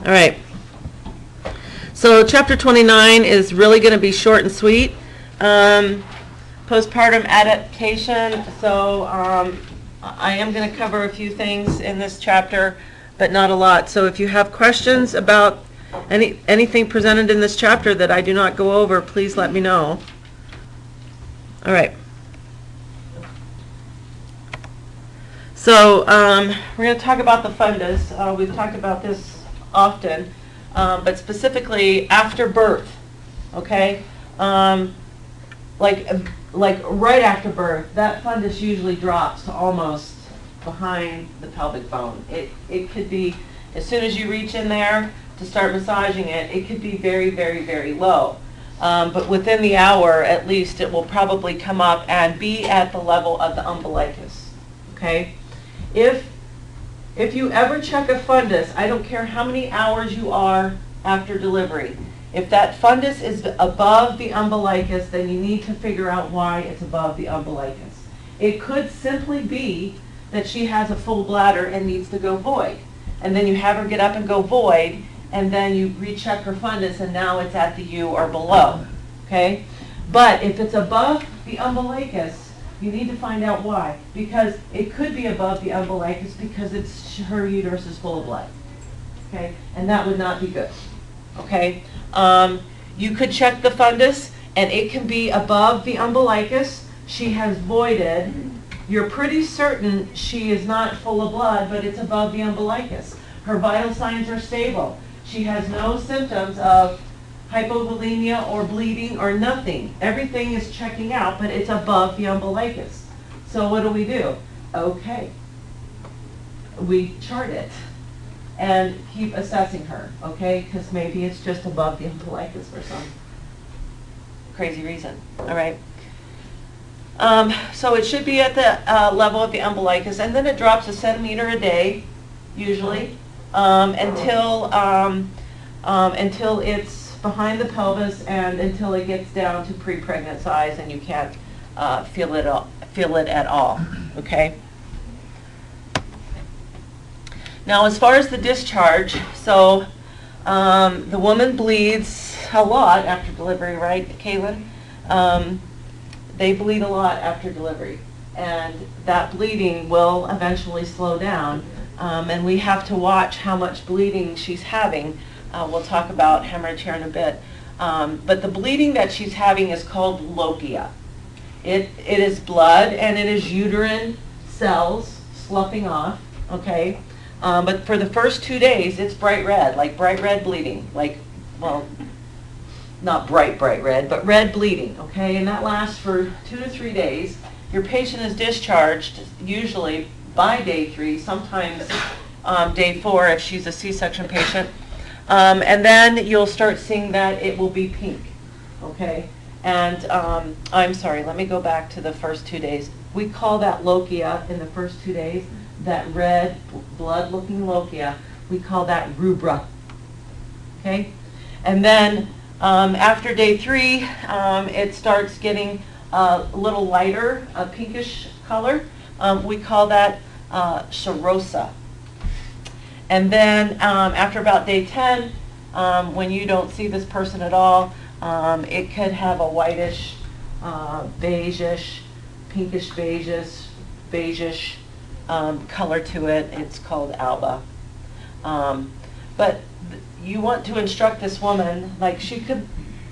All right. So chapter 29 is really going to be short and sweet. Postpartum adaptation. So I am going to cover a few things in this chapter, but not a lot. So if you have questions about anything presented in this chapter that I do not go over, please let me know. All right. So we're going to talk about the fundus. We've talked about this often, but specifically after birth. Okay, like right after birth, that fundus usually drops to almost behind the pelvic bone. It could be as soon as you reach in there to start massaging it. It could be very, very, very low. But within the hour, at least, it will probably come up and be at the level of the umbilicus. Okay. If you ever check a fundus, I don't care how many hours you are after delivery, if that fundus is above the umbilicus, then you need to figure out why it's above the umbilicus. It could simply be that she has a full bladder and needs to go void. And then you have her get up and go void, and then you recheck her fundus, and now it's at the U or below. Okay? But if it's above the umbilicus, you need to find out why, because it could be above the umbilicus because her uterus is full of blood, okay, and that would not be good, okay. You could check the fundus, and it can be above the umbilicus. She has voided. You're pretty certain she is not full of blood, but it's above the umbilicus. Her vital signs are stable. She has no symptoms of hypovolemia or bleeding or nothing. Everything is checking out, but it's above the umbilicus. So what do? Okay. We chart it and keep assessing her, okay? Because maybe it's just above the umbilicus for some crazy reason, all right? So it should be at the level of the umbilicus, and then it drops a centimeter a day, usually, until it's behind the pelvis and until it gets down to pre-pregnant size and you can't feel it at all, okay? Now as far as the discharge, so the woman bleeds a lot after delivery, right, Kaylin? They bleed a lot after delivery, and that bleeding will eventually slow down, and we have to watch how much bleeding she's having. We'll talk about hemorrhage here in a bit. But the bleeding that she's having is called lochia. It is blood, and it is uterine cells sloughing off, okay? But for the first 2 days, it's bright red, like bright red bleeding. Like, well, not bright red, but red bleeding, okay? And that lasts for 2 to 3 days. Your patient is discharged usually by day 3, sometimes day 4 if she's a C-section patient. And then you'll start seeing that it will be pink, okay? And I'm sorry, let me go back to the first 2 days. We call that lochia in the first 2 days, that red blood-looking lochia, we call that rubra, okay? And then after day 3, it starts getting a little lighter, a pinkish color. We call that serosa. And then after about day 10, when you don't see this person at all, it could have a whitish, beigeish, pinkish beigeish color to it. It's called alba. But you want to instruct this woman, like she could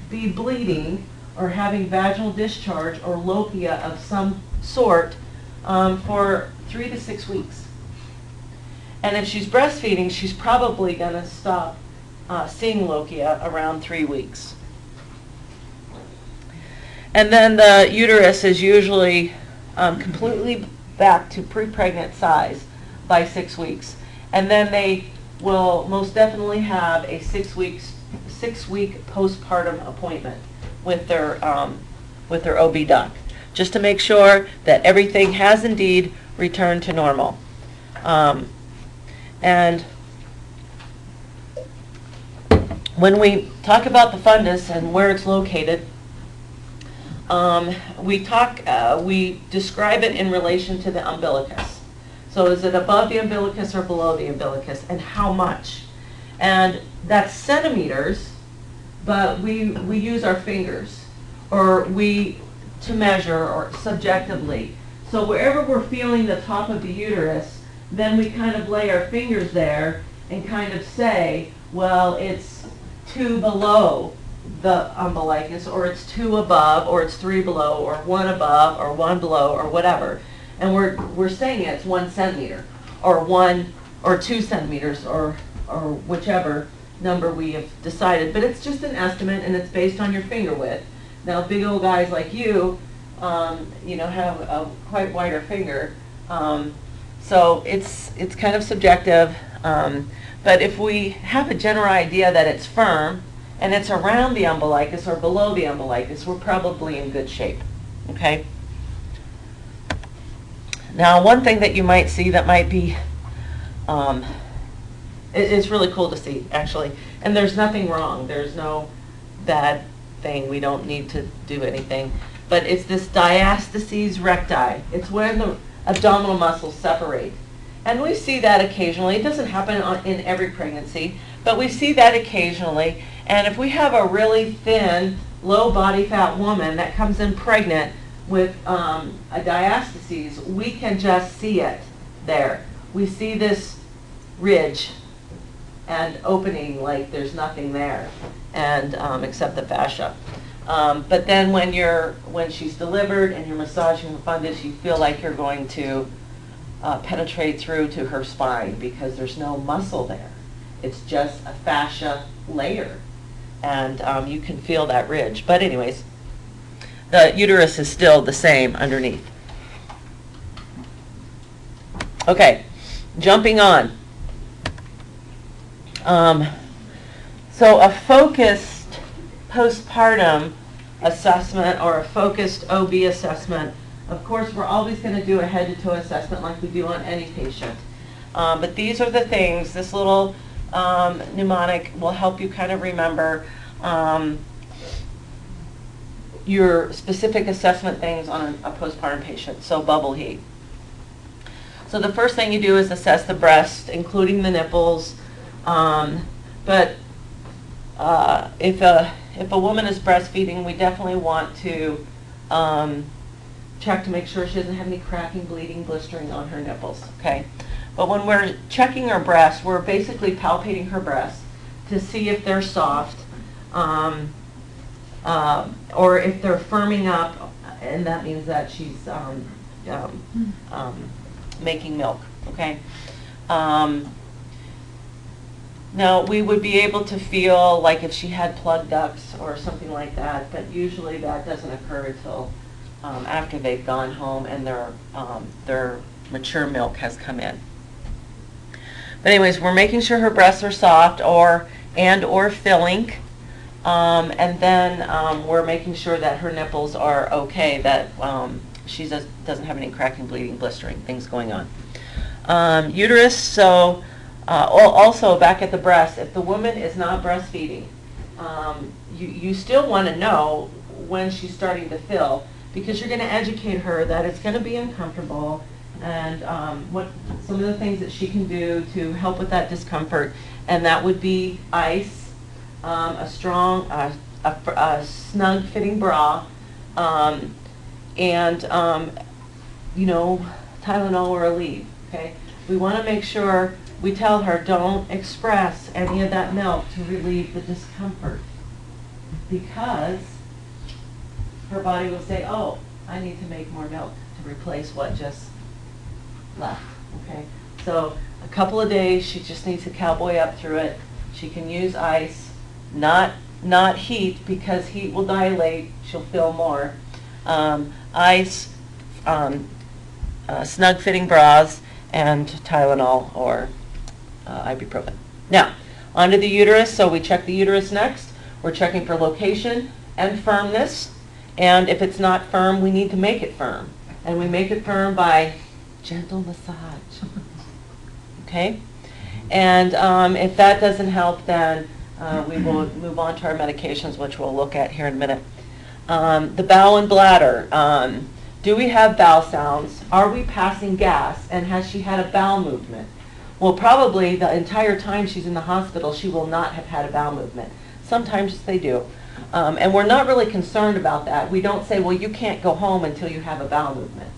be bleeding or having vaginal discharge or lochia of some sort for 3 to 6 weeks. And if she's breastfeeding, she's probably going to stop seeing lochia around 3 weeks. And then the uterus is usually completely back to pre-pregnant size by 6 weeks. And then they will most definitely have a 6-week postpartum appointment with their OB-doc, just to make sure that everything has indeed returned to normal. And when we talk about the fundus and where it's located, we describe it in relation to the umbilicus. So is it above the umbilicus or below the umbilicus, and how much? And that's centimeters, but we use our fingers, or to measure, or subjectively. So wherever we're feeling the top of the uterus, then we kind of lay our fingers there and kind of say, well, it's 2 below the umbilicus, or it's 2 above, or it's 3 below, or 1 above, or 1 below, or whatever. And we're saying it's 1 centimeter, or 1 or 2 centimeters, or whichever number we have decided. But it's just an estimate, and it's based on your finger width. Now, big old guys like you have a quite wider finger. So it's kind of subjective. But if we have a general idea that it's firm, and it's around the umbilicus or below the umbilicus, we're probably in good shape, okay? Now, one thing that you might see that might be, it's really cool to see, actually, and there's nothing wrong. There's no bad thing. We don't need to do anything. But it's this diastases recti. It's when the abdominal muscles separate. And we see that occasionally. It doesn't happen in every pregnancy, but we see that occasionally. And if we have a really thin, low body fat woman that comes in pregnant with a diastases, we can just see it there. We see this ridge and opening like there's nothing there, and except the fascia. But then when she's delivered and you're massaging the fundus, you feel like you're going to penetrate through to her spine, because there's no muscle there. It's just a fascia layer, and you can feel that ridge. But anyways, the uterus is still the same underneath. Okay, jumping on. So a focused postpartum assessment, or a focused OB assessment, of course we're always going to do a head-to-toe assessment like we do on any patient. But these are the things, this little mnemonic will help you kind of remember your specific assessment things on a postpartum patient. So bubble heat. So the first thing you do is assess the breast, including the nipples. But if a woman is breastfeeding, we definitely want to check to make sure she doesn't have any cracking, bleeding, blistering on her nipples, okay? But when we're checking her breast, we're basically palpating her breast to see if they're soft, or if they're firming up, and that means that she's making milk, okay? Now, we would be able to feel like if she had plugged ducts or something like that, but usually that doesn't occur until after they've gone home and their mature milk has come in. But anyways, we're making sure her breasts are soft or filling, and then we're making sure that her nipples are okay, that she doesn't have any cracking, bleeding, blistering, things going on. Uterus, so also back at the breast, if the woman is not breastfeeding, you still want to know when she's starting to fill, because you're going to educate her that it's going to be uncomfortable, and what some of the things that she can do to help with that discomfort, and that would be ice, a strong, a snug fitting bra, and Tylenol or Aleve. Okay, we want to make sure we tell her don't express any of that milk to relieve the discomfort, because her body will say, oh, I need to make more milk to replace what just left, okay? So a couple of days, she just needs to cowboy up through it. She can use ice, not heat, because heat will dilate, she'll feel more. Ice, snug fitting bras, and Tylenol or ibuprofen. Now, onto the uterus. So we check the uterus next. We're checking for location and firmness. And if it's not firm, we need to make it firm. And we make it firm by gentle massage. Okay? And if that doesn't help, then we will move on to our medications, which we'll look at here in a minute. The bowel and bladder. Do we have bowel sounds? Are we passing gas? And has she had a bowel movement? Well, probably the entire time she's in the hospital, she will not have had a bowel movement. Sometimes they do. And we're not really concerned about that. We don't say, well, you can't go home until you have a bowel movement.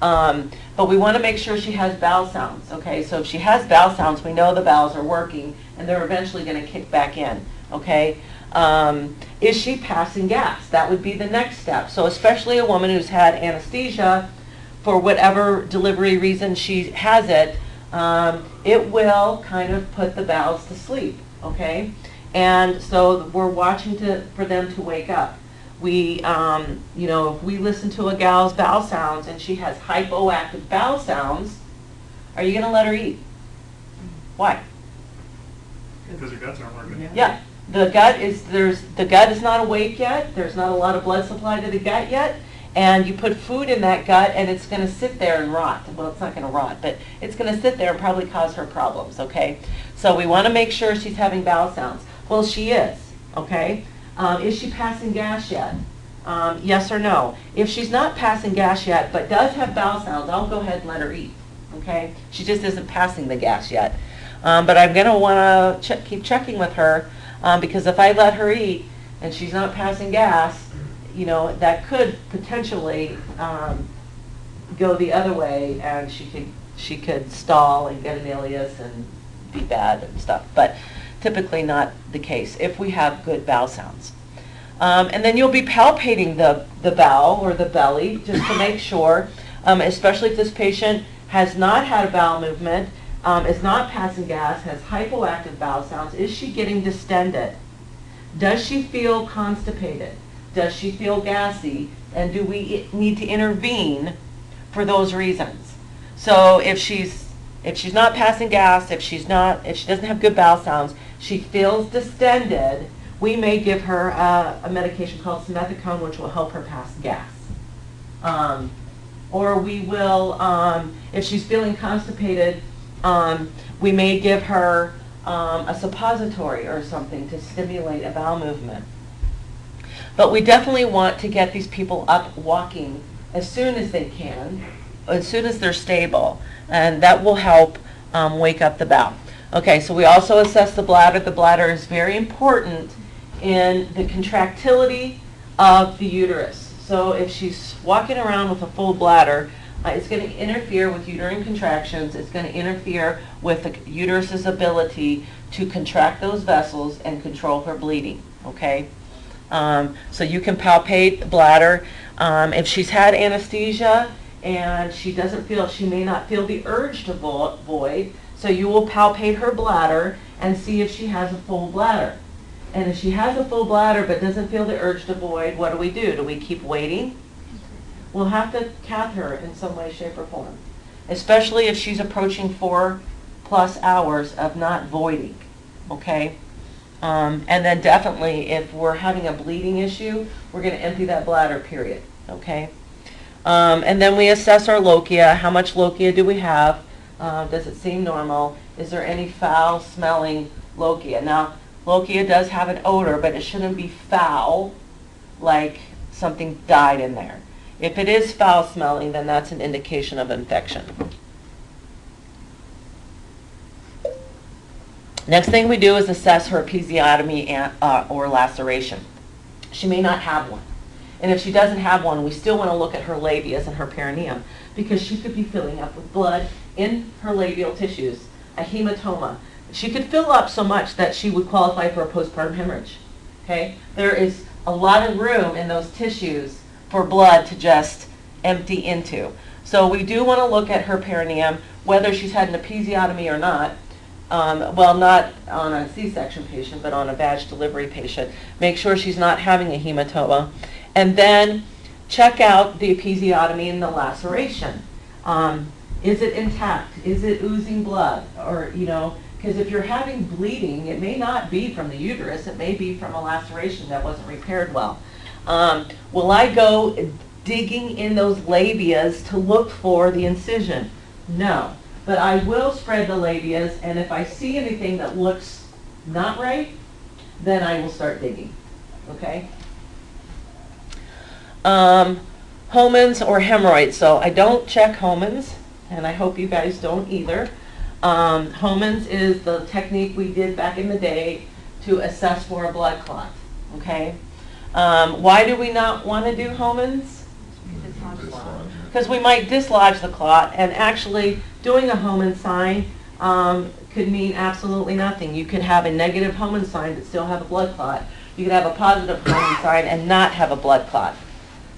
But we want to make sure she has bowel sounds, okay? So if she has bowel sounds, we know the bowels are working, and they're eventually going to kick back in, okay? Is she passing gas? That would be the next step. So especially a woman who's had anesthesia, for whatever delivery reason she has it, it will kind of put the bowels to sleep, okay? And so we're watching for them to wake up. We, if we listen to a gal's bowel sounds and she has hypoactive bowel sounds, are you going to let her eat? Why? Because your guts aren't working. Yeah, the gut is not awake yet. There's not a lot of blood supply to the gut yet. And you put food in that gut and it's going to sit there and rot. Well, it's not going to rot, but it's going to sit there and probably cause her problems, okay? So we want to make sure she's having bowel sounds. Well, she is, okay? Is she passing gas yet? Yes or no? If she's not passing gas yet, but does have bowel sounds, I'll go ahead and let her eat, okay? She just isn't passing the gas yet. But I'm going to want to keep checking with her because if I let her eat and she's not passing gas, that could potentially go the other way, and she could stall and get an ileus and be bad and stuff. But typically not the case if we have good bowel sounds. And then you'll be palpating the bowel or the belly just to make sure, especially if this patient has not had a bowel movement, is not passing gas, has hypoactive bowel sounds. Is she getting distended? Does she feel constipated? Does she feel gassy? And do we need to intervene for those reasons? So if she's not passing gas, if she doesn't have good bowel sounds, she feels distended, we may give her a medication called simethicone, which will help her pass gas. Or we will, if she's feeling constipated, we may give her a suppository or something to stimulate a bowel movement. But we definitely want to get these people up walking as soon as they can, as soon as they're stable, and that will help wake up the bowel. Okay, so we also assess the bladder. The bladder is very important in the contractility of the uterus. So if she's walking around with a full bladder, it's going to interfere with uterine contractions. It's going to interfere with the uterus's ability to contract those vessels and control her bleeding, okay? So you can palpate the bladder. If she's had anesthesia and she may not feel the urge to void, so you will palpate her bladder and see if she has a full bladder. And if she has a full bladder but doesn't feel the urge to void, what do? Do we keep waiting? We'll have to cath her in some way, shape, or form, especially if she's approaching 4+ hours of not voiding, okay? And then definitely if we're having a bleeding issue, we're going to empty that bladder, period, okay? And then we assess our lochia. How much lochia do we have? Does it seem normal? Is there any foul-smelling lochia? Now, lochia does have an odor, but it shouldn't be foul, like something died in there. If it is foul-smelling, then that's an indication of infection. Next thing we do is assess her episiotomy or laceration. She may not have one. And if she doesn't have one, we still want to look at her labias and her perineum because she could be filling up with blood in her labial tissues, a hematoma. She could fill up so much that she would qualify for a postpartum hemorrhage. Okay? There is a lot of room in those tissues for blood to just empty into. So we do want to look at her perineum, whether she's had an episiotomy or not. Well, not on a C-section patient, but on a vag delivery patient. Make sure she's not having a hematoma. And then check out the episiotomy and the laceration. Is it intact? Is it oozing blood? Or, because if you're having bleeding, it may not be from the uterus. It may be from a laceration that wasn't repaired well. Will I go digging in those labias to look for the incision? No. But I will spread the labias, and if I see anything that looks not right, then I will start digging. Okay? Homens or hemorrhoids. So I don't check homens, and I hope you guys don't either. Homans is the technique we did back in the day to assess for a blood clot, okay? Why do we not want to do Homans? Because we might dislodge the clot, and actually doing a Homan sign could mean absolutely nothing. You could have a negative Homan sign but still have a blood clot. You could have a positive Homan sign and not have a blood clot.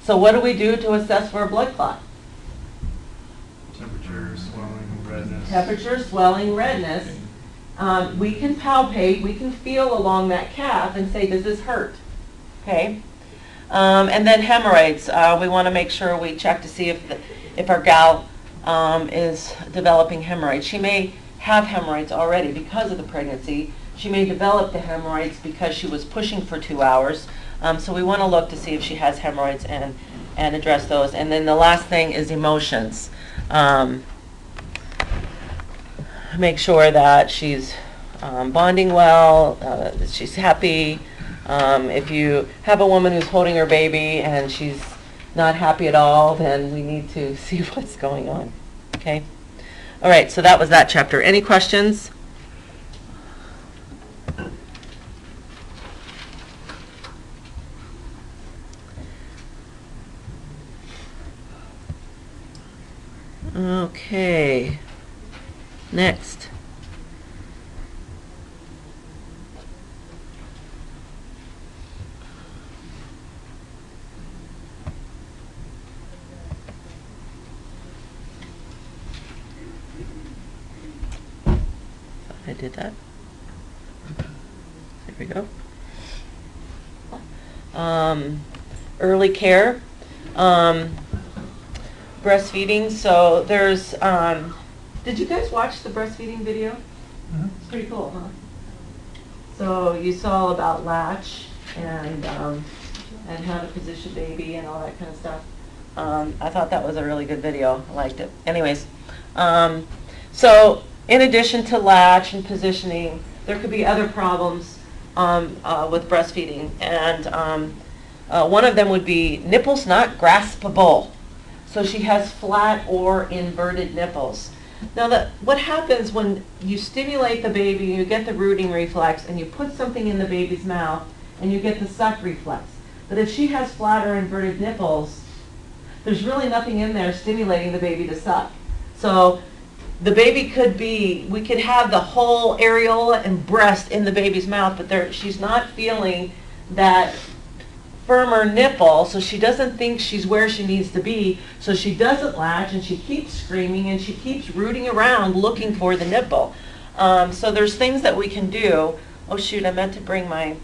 So what do we do to assess for a blood clot? Temperature, swelling, redness. Temperature, swelling, redness. We can palpate, we can feel along that calf and say, does this hurt? Okay? And then hemorrhoids. We want to make sure we check to see if our gal is developing hemorrhoids. She may have hemorrhoids already because of the pregnancy. She may develop the hemorrhoids because she was pushing for 2 hours. So we want to look to see if she has hemorrhoids and address those. And then the last thing is emotions. Make sure that she's bonding well, that she's happy. If you have a woman who's holding her baby and she's not happy at all, then we need to see what's going on. Okay? All right, so that was that chapter. Any questions? Okay. Next. I did that. There we go. Early care. Breastfeeding. So there's, did you guys watch the breastfeeding video? It's pretty cool, huh? So you saw about latch and how to position baby and all that kind of stuff. I thought that was a really good video. I liked it. Anyways, so in addition to latch and positioning, there could be other problems with breastfeeding, and one of them would be nipples not graspable. So she has flat or inverted nipples. Now, what happens when you stimulate the baby, you get the rooting reflex, and you put something in the baby's mouth, and you get the suck reflex. But if she has flat or inverted nipples, there's really nothing in there stimulating the baby to suck. So the baby we could have the whole areola and breast in the baby's mouth, but she's not feeling that firmer nipple, so she doesn't think she's where she needs to be, so she doesn't latch, and she keeps screaming, and she keeps rooting around looking for the nipple. So there's things that we can do. Oh shoot, I meant to bring my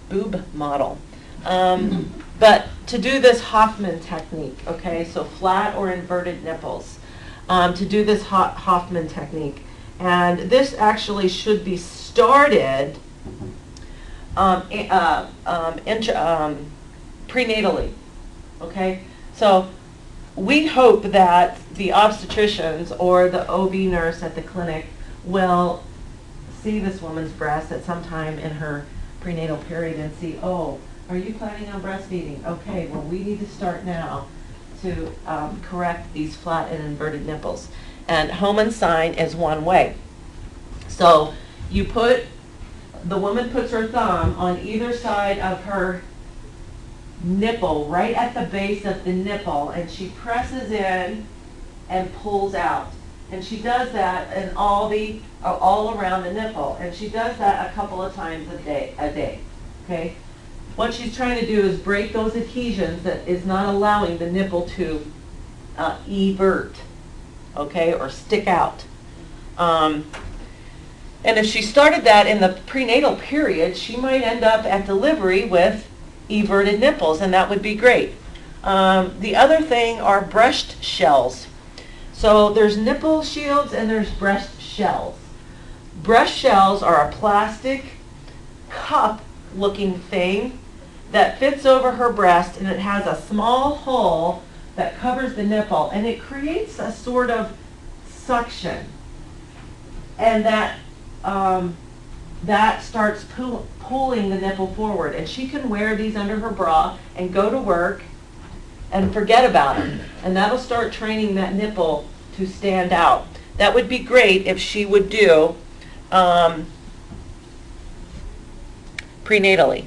boob model. But to do this Hoffman technique, okay, so flat or inverted nipples, to do this Hoffman technique. And this actually should be started prenatally, okay? So we hope that the obstetricians or the OB nurse at the clinic will see this woman's breast at some time in her prenatal period and see, oh, are you planning on breastfeeding? Okay, well, we need to start now to correct these flat and inverted nipples. And Homan sign is one way. So the woman puts her thumb on either side of her nipple, right at the base of the nipple, and she presses in and pulls out. And she does that in all around the nipple. And she does that a couple of times a day. Okay? What she's trying to do is break those adhesions that is not allowing the nipple to evert, okay, or stick out. And if she started that in the prenatal period, she might end up at delivery with everted nipples, and that would be great. The other thing are breast shells. So there's nipple shields and there's breast shells. Breast shells are a plastic cup-looking thing that fits over her breast, and it has a small hole that covers the nipple, and it creates a sort of suction. And that starts pulling the nipple forward, and she can wear these under her bra and go to work and forget about them, and that'll start training that nipple to stand out. That would be great if she would do prenatally.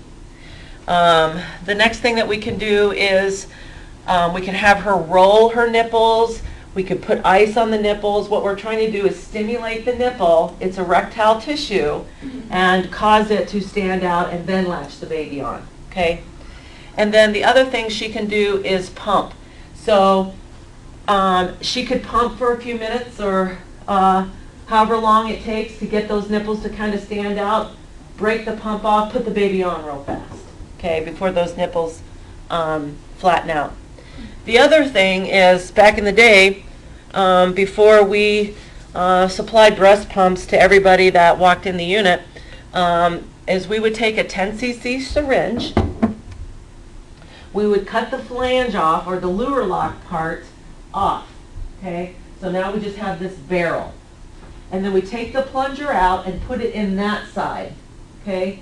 The next thing that we can do is we can have her roll her nipples. We could put ice on the nipples. What we're trying to do is stimulate the nipple, its erectile tissue, and cause it to stand out and then latch the baby on, okay? And then the other thing she can do is pump. So she could pump for a few minutes or however long it takes to get those nipples to kind of stand out, break the pump off, put the baby on real fast, okay, before those nipples flatten out. The other thing is, back in the day, before we supplied breast pumps to everybody that walked in the unit, is we would take a 10 cc syringe, we would cut the flange off, or the lure lock part off, okay? So now we just have this barrel. And then we take the plunger out and put it in that side, okay?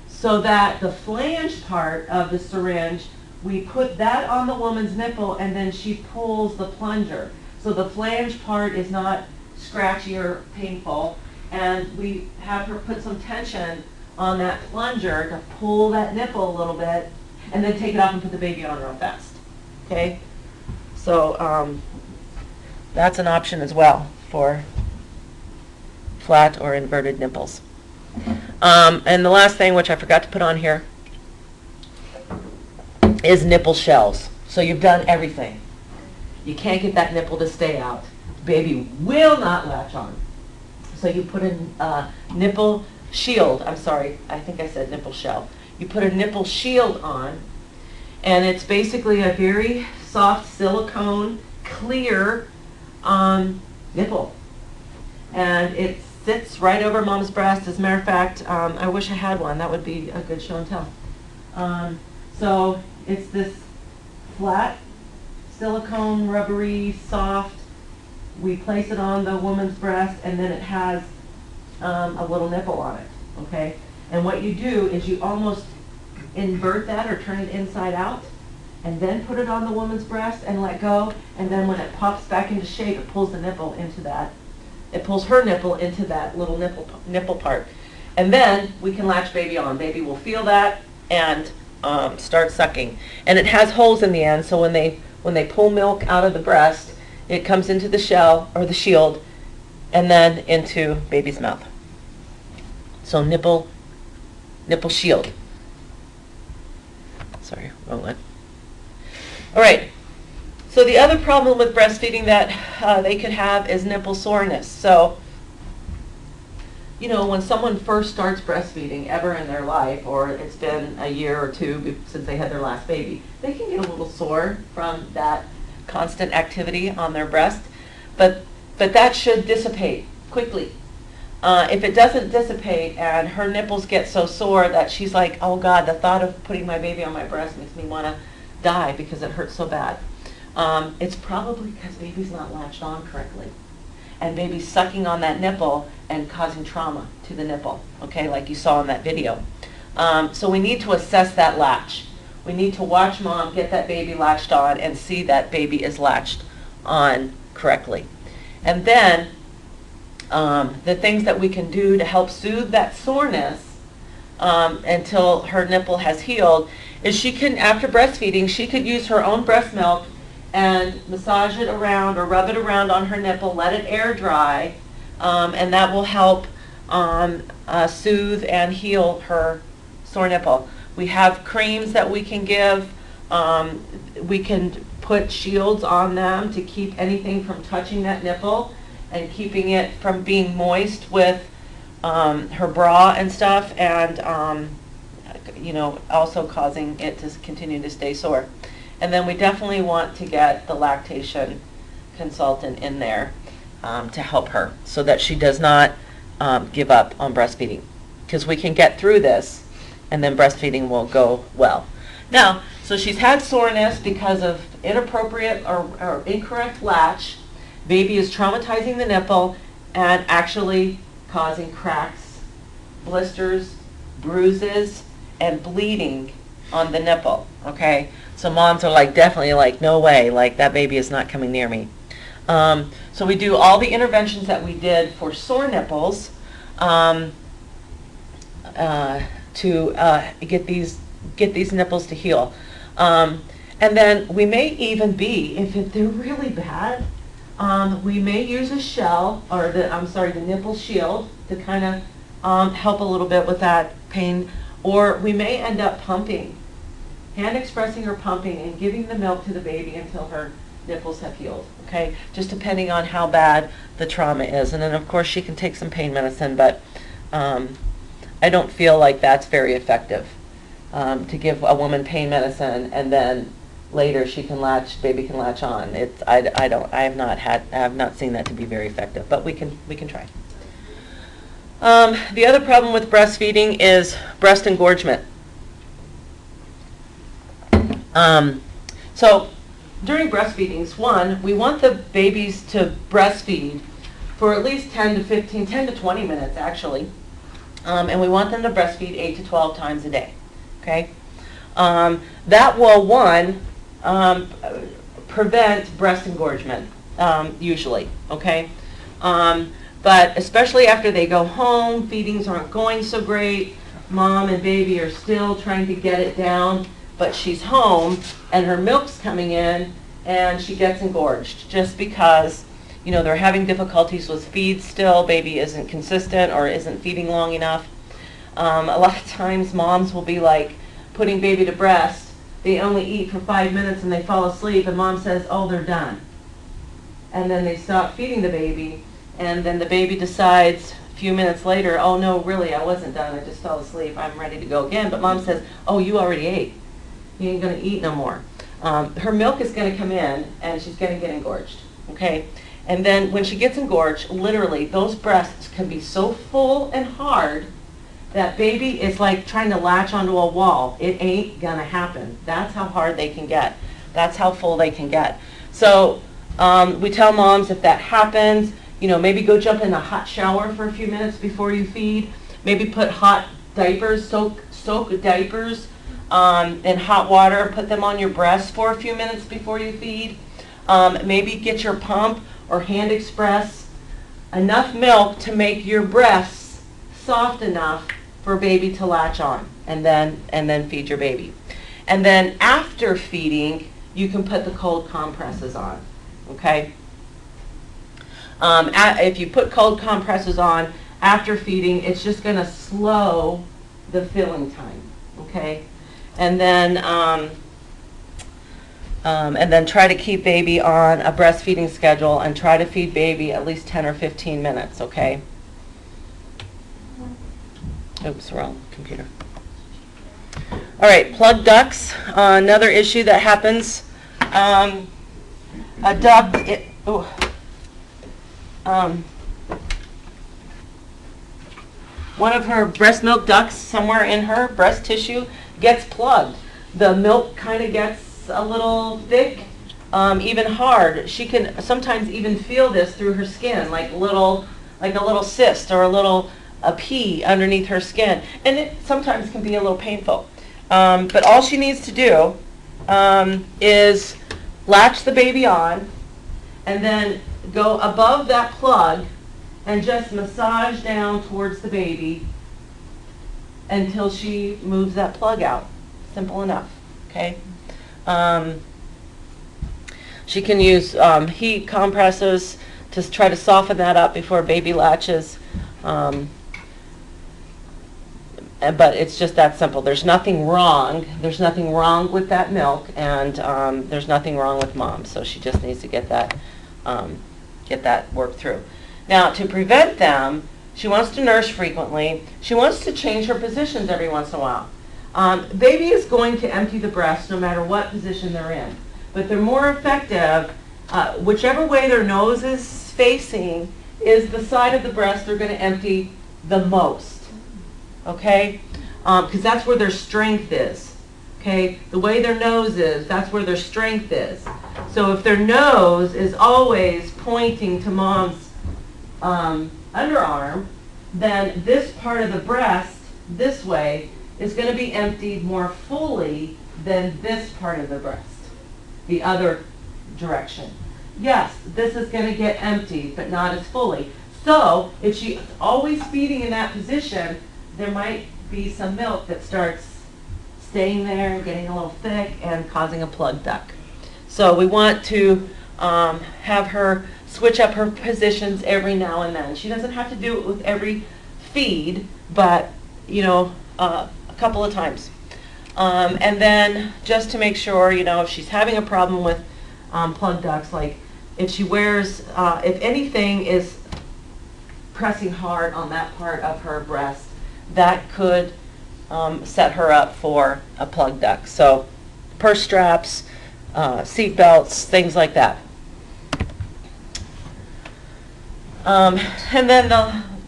So that the flange part of the syringe, we put that on the woman's nipple, and then she pulls the plunger. So the flange part is not scratchy or painful, and we have her put some tension on that plunger to pull that nipple a little bit, and then take it off and put the baby on real fast, okay? So that's an option as well for flat or inverted nipples. And the last thing, which I forgot to put on here, is nipple shells. So you've done everything. You can't get that nipple to stay out. Baby will not latch on. So you put a nipple shield. I'm sorry, I think I said nipple shell. You put a nipple shield on, and it's basically a very soft silicone, clear nipple. And it sits right over mom's breast. As a matter of fact, I wish I had one. That would be a good show and tell. So it's this flat, silicone, rubbery, soft. We place it on the woman's breast, and then it has a little nipple on it, okay? And what you do is you almost invert that or turn it inside out, and then put it on the woman's breast and let go, and then when it pops back into shape, it pulls the nipple into that. It pulls her nipple into that little nipple part. And then we can latch baby on. Baby will feel that and start sucking. And it has holes in the end, so when they pull milk out of the breast, it comes into the shell or the shield and then into baby's mouth. So nipple shield. Sorry, wrong one. All right. So the other problem with breastfeeding that they could have is nipple soreness. So, you know, when someone first starts breastfeeding ever in their life, or it's been a year or two since they had their last baby, they can get a little sore from that constant activity on their breast, but that should dissipate quickly. If it doesn't dissipate and her nipples get so sore that she's like, oh God, the thought of putting my baby on my breast makes me want to die because it hurts so bad. It's probably because baby's not latched on correctly. And baby's sucking on that nipple and causing trauma to the nipple, okay, like you saw in that video. So we need to assess that latch. We need to watch mom get that baby latched on and see that baby is latched on correctly. And then the things that we can do to help soothe that soreness until her nipple has healed is she can, after breastfeeding, she could use her own breast milk and massage it around or rub it around on her nipple, let it air dry, and that will help soothe and heal her sore nipple. We have creams that we can give. We can put shields on them to keep anything from touching that nipple and keeping it from being moist with her bra and stuff, and you know, also causing it to continue to stay sore. And then we definitely want to get the lactation consultant in there to help her so that she does not give up on breastfeeding, because we can get through this and then breastfeeding will go well. Now, so she's had soreness because of inappropriate or incorrect latch. Baby is traumatizing the nipple and actually causing cracks, blisters, bruises, and bleeding on the nipple, okay? So moms are like, definitely like, no way, like that baby is not coming near me. So we do all the interventions that we did for sore nipples to get these nipples to heal. And then we may even be, if they're really bad, we may use a shell, or the nipple shield to kind of help a little bit with that pain, or we may end up pumping, hand expressing or pumping and giving the milk to the baby until her nipples have healed, okay? Just depending on how bad the trauma is. And then of course she can take some pain medicine, but I don't feel like that's very effective, to give a woman pain medicine and then later baby can latch on. I have not seen that to be very effective, but we can try. The other problem with breastfeeding is breast engorgement. So during breastfeedings, we want the babies to breastfeed for at least 10 to 20 minutes actually. And we want them to breastfeed 8 to 12 times a day, okay? That will, prevent breast engorgement, usually, okay? But especially after they go home, feedings aren't going so great, mom and baby are still trying to get it down, but she's home and her milk's coming in and she gets engorged just because, they're having difficulties with feed still, baby isn't consistent or isn't feeding long enough. A lot of times moms will be like putting baby to breast, they only eat for 5 minutes and they fall asleep and mom says, oh, they're done. And then they stop feeding the baby and then the baby decides a few minutes later, oh no, really, I wasn't done, I just fell asleep, I'm ready to go again. But mom says, oh, you already ate, you ain't gonna eat no more. Her milk is gonna come in and she's gonna get engorged, okay? And then when she gets engorged, literally, those breasts can be so full and hard that baby is like trying to latch onto a wall. It ain't gonna happen. That's how hard they can get. That's how full they can get. So we tell moms if that happens, maybe go jump in a hot shower for a few minutes before you feed. Maybe put hot diapers, soak diapers in hot water, put them on your breast for a few minutes before you feed. Maybe get your pump or hand express enough milk to make your breasts soft enough for baby to latch on, and then feed your baby. And then after feeding, you can put the cold compresses on, okay? If you put cold compresses on after feeding, it's just going to slow the filling time, okay? And then try to keep baby on a breastfeeding schedule and try to feed baby at least 10 or 15 minutes, okay? Oops, wrong computer. All right, plug ducts, another issue that happens. A duct, one of her breast milk ducts somewhere in her breast tissue gets plugged. The milk kind of gets a little thick, even hard. She can sometimes even feel this through her skin, like a little cyst or a pea underneath her skin, and it sometimes can be a little painful. But all she needs to do is latch the baby on and then go above that plug and just massage down towards the baby until she moves that plug out. Simple enough, okay? She can use heat compresses to try to soften that up before baby latches. But it's just that simple. There's nothing wrong. There's nothing wrong with that milk, and there's nothing wrong with mom. So she just needs to get that worked through. Now, to prevent them, she wants to nurse frequently. She wants to change her positions every once in a while. Baby is going to empty the breast no matter what position they're in, but they're more effective. Whichever way their nose is facing is the side of the breast they're going to empty the most. Okay, because that's where their strength is. Okay, the way their nose is, that's where their strength is. So if their nose is always pointing to mom's underarm, then this part of the breast, this way, is going to be emptied more fully than this part of the breast, the other direction. yes, this is going to get empty, but not as fully. So if she's always feeding in that position, there might be some milk that starts staying there and getting a little thick and causing a plug duct. So we want to have her switch up her positions every now and then. She doesn't have to do it with every feed, but a couple of times. And then just to make sure, if she's having a problem with plug ducts, like if she wears, if anything is pressing hard on that part of her breast, that could set her up for a plug duct. So purse straps, seat belts, things like that. And then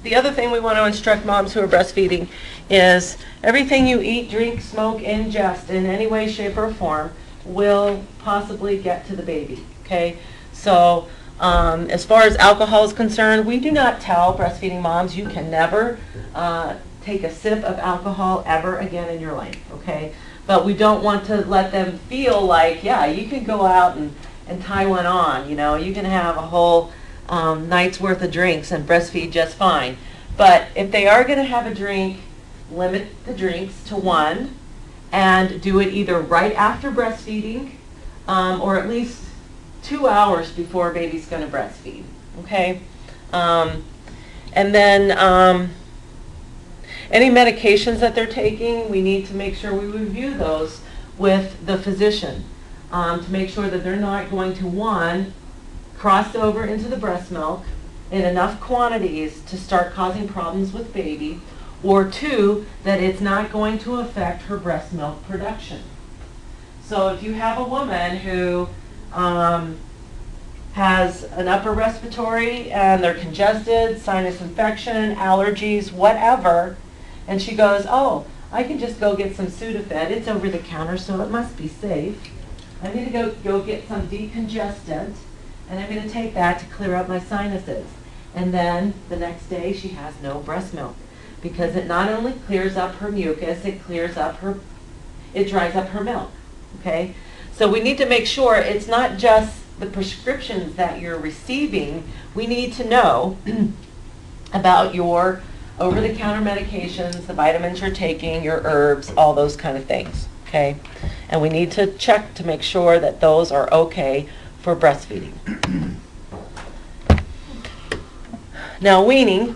the other thing we want to instruct moms who are breastfeeding is everything you eat, drink, smoke, ingest in any way, shape, or form will possibly get to the baby, okay? So as far as alcohol is concerned, we do not tell breastfeeding moms you can never take a sip of alcohol ever again in your life, okay? But we don't want to let them feel like, yeah, you can go out and tie one on, you can have a whole night's worth of drinks and breastfeed just fine. But if they are going to have a drink, limit the drinks to one and do it either right after breastfeeding or at least 2 hours before baby's going to breastfeed, okay? And then any medications that they're taking, we need to make sure we review those with the physician to make sure that they're not going to, one, cross over into the breast milk in enough quantities to start causing problems with baby, or two, that it's not going to affect her breast milk production. So if you have a woman who has an upper respiratory and they're congested, sinus infection, allergies, whatever, and she goes, oh, I can just go get some Sudafed, it's over the counter, so it must be safe. I need to go get some decongestant, and I'm going to take that to clear up my sinuses. And then the next day she has no breast milk because it not only clears up her mucus, it dries up her milk, okay? So we need to make sure it's not just the prescriptions that you're receiving. We need to know about your over-the-counter medications, the vitamins you're taking, your herbs, all those kind of things, okay? And we need to check to make sure that those are okay for breastfeeding. Now, weaning.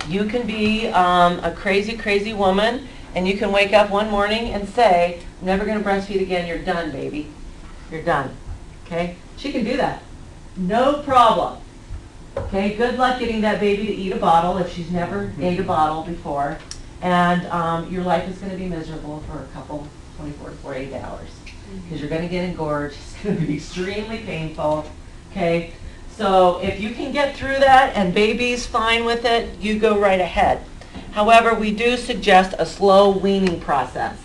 You can be a crazy, crazy woman, and you can wake up one morning and say, I'm never going to breastfeed again. You're done, baby. You're done. Okay? She can do that. No problem. Okay? Good luck getting that baby to eat a bottle if she's never ate a bottle before. And your life is going to be miserable for a couple, 24 to 48 hours. Because you're going to get engorged. It's going to be extremely painful. Okay? So if you can get through that and baby's fine with it, you go right ahead. However, we do suggest a slow weaning process.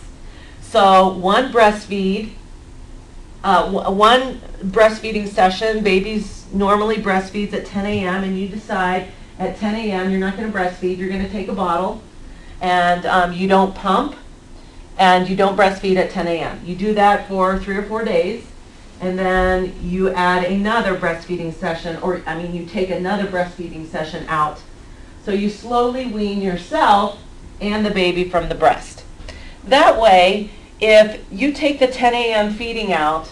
So one breastfeeding session, baby's normally breastfeeds at 10 a.m. and you decide at 10 a.m. you're not going to breastfeed, you're going to take a bottle and you don't pump and you don't breastfeed at 10 a.m. You do that for 3 or 4 days. And then you add another breastfeeding session, you take another breastfeeding session out. So you slowly wean yourself and the baby from the breast. That way, if you take the 10 a.m. feeding out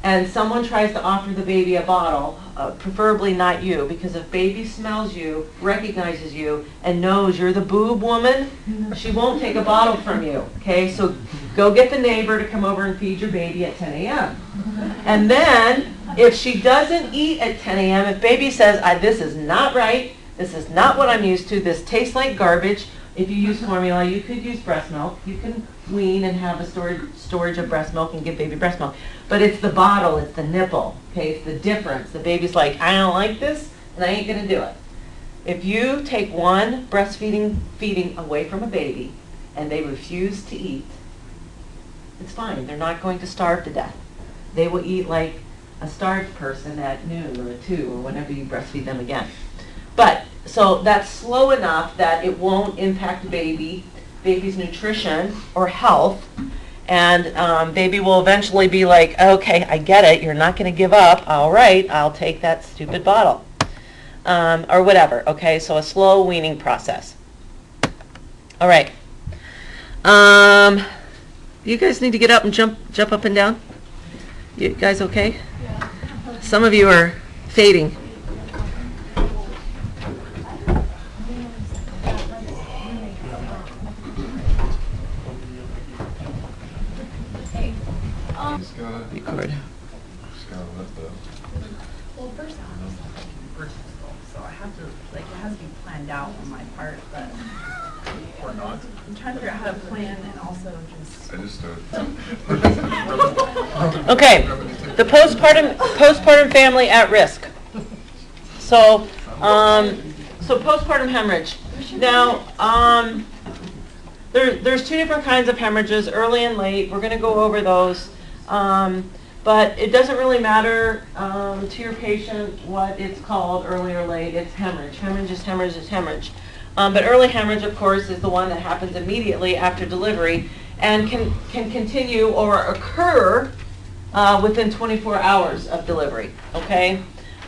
and someone tries to offer the baby a bottle, preferably not you, because if baby smells you, recognizes you, and knows you're the boob woman, she won't take a bottle from you, okay? So go get the neighbor to come over and feed your baby at 10 a.m. And then, if she doesn't eat at 10 a.m., if baby says, this is not right, this is not what I'm used to, this tastes like garbage, if you use formula, you could use breast milk. You can wean and have a storage of breast milk and give baby breast milk. But it's the bottle, it's the nipple, okay? It's the difference. The baby's like, I don't like this, and I ain't going to do it. If you take one feeding away from a baby and they refuse to eat, it's fine. They're not going to starve to death. They will eat like a starved person at noon or at 2 or whenever you breastfeed them again. But, so that's slow enough that it won't impact baby's nutrition or health, And baby will eventually be like, okay, I get it, you're not going to give up. All right, I'll take that stupid bottle. Or whatever, okay? So a slow weaning process. All right. You guys need to get up and jump up and down? You guys okay? Yeah. Some of you are fading. Record. Well, first off, first so I have to, like, it has to be planned out on my part, but or not. I'm trying to figure out how to plan and also just. I just Okay, the postpartum family at risk. So, postpartum hemorrhage. Now, there's two different kinds of hemorrhages, early and late. We're going to go over those. But it doesn't really matter to your patient what it's called, early or late. It's hemorrhage. Hemorrhage is hemorrhage is hemorrhage. But early hemorrhage, of course, is the one that happens immediately after delivery and can continue or occur within 24 hours of delivery. Okay?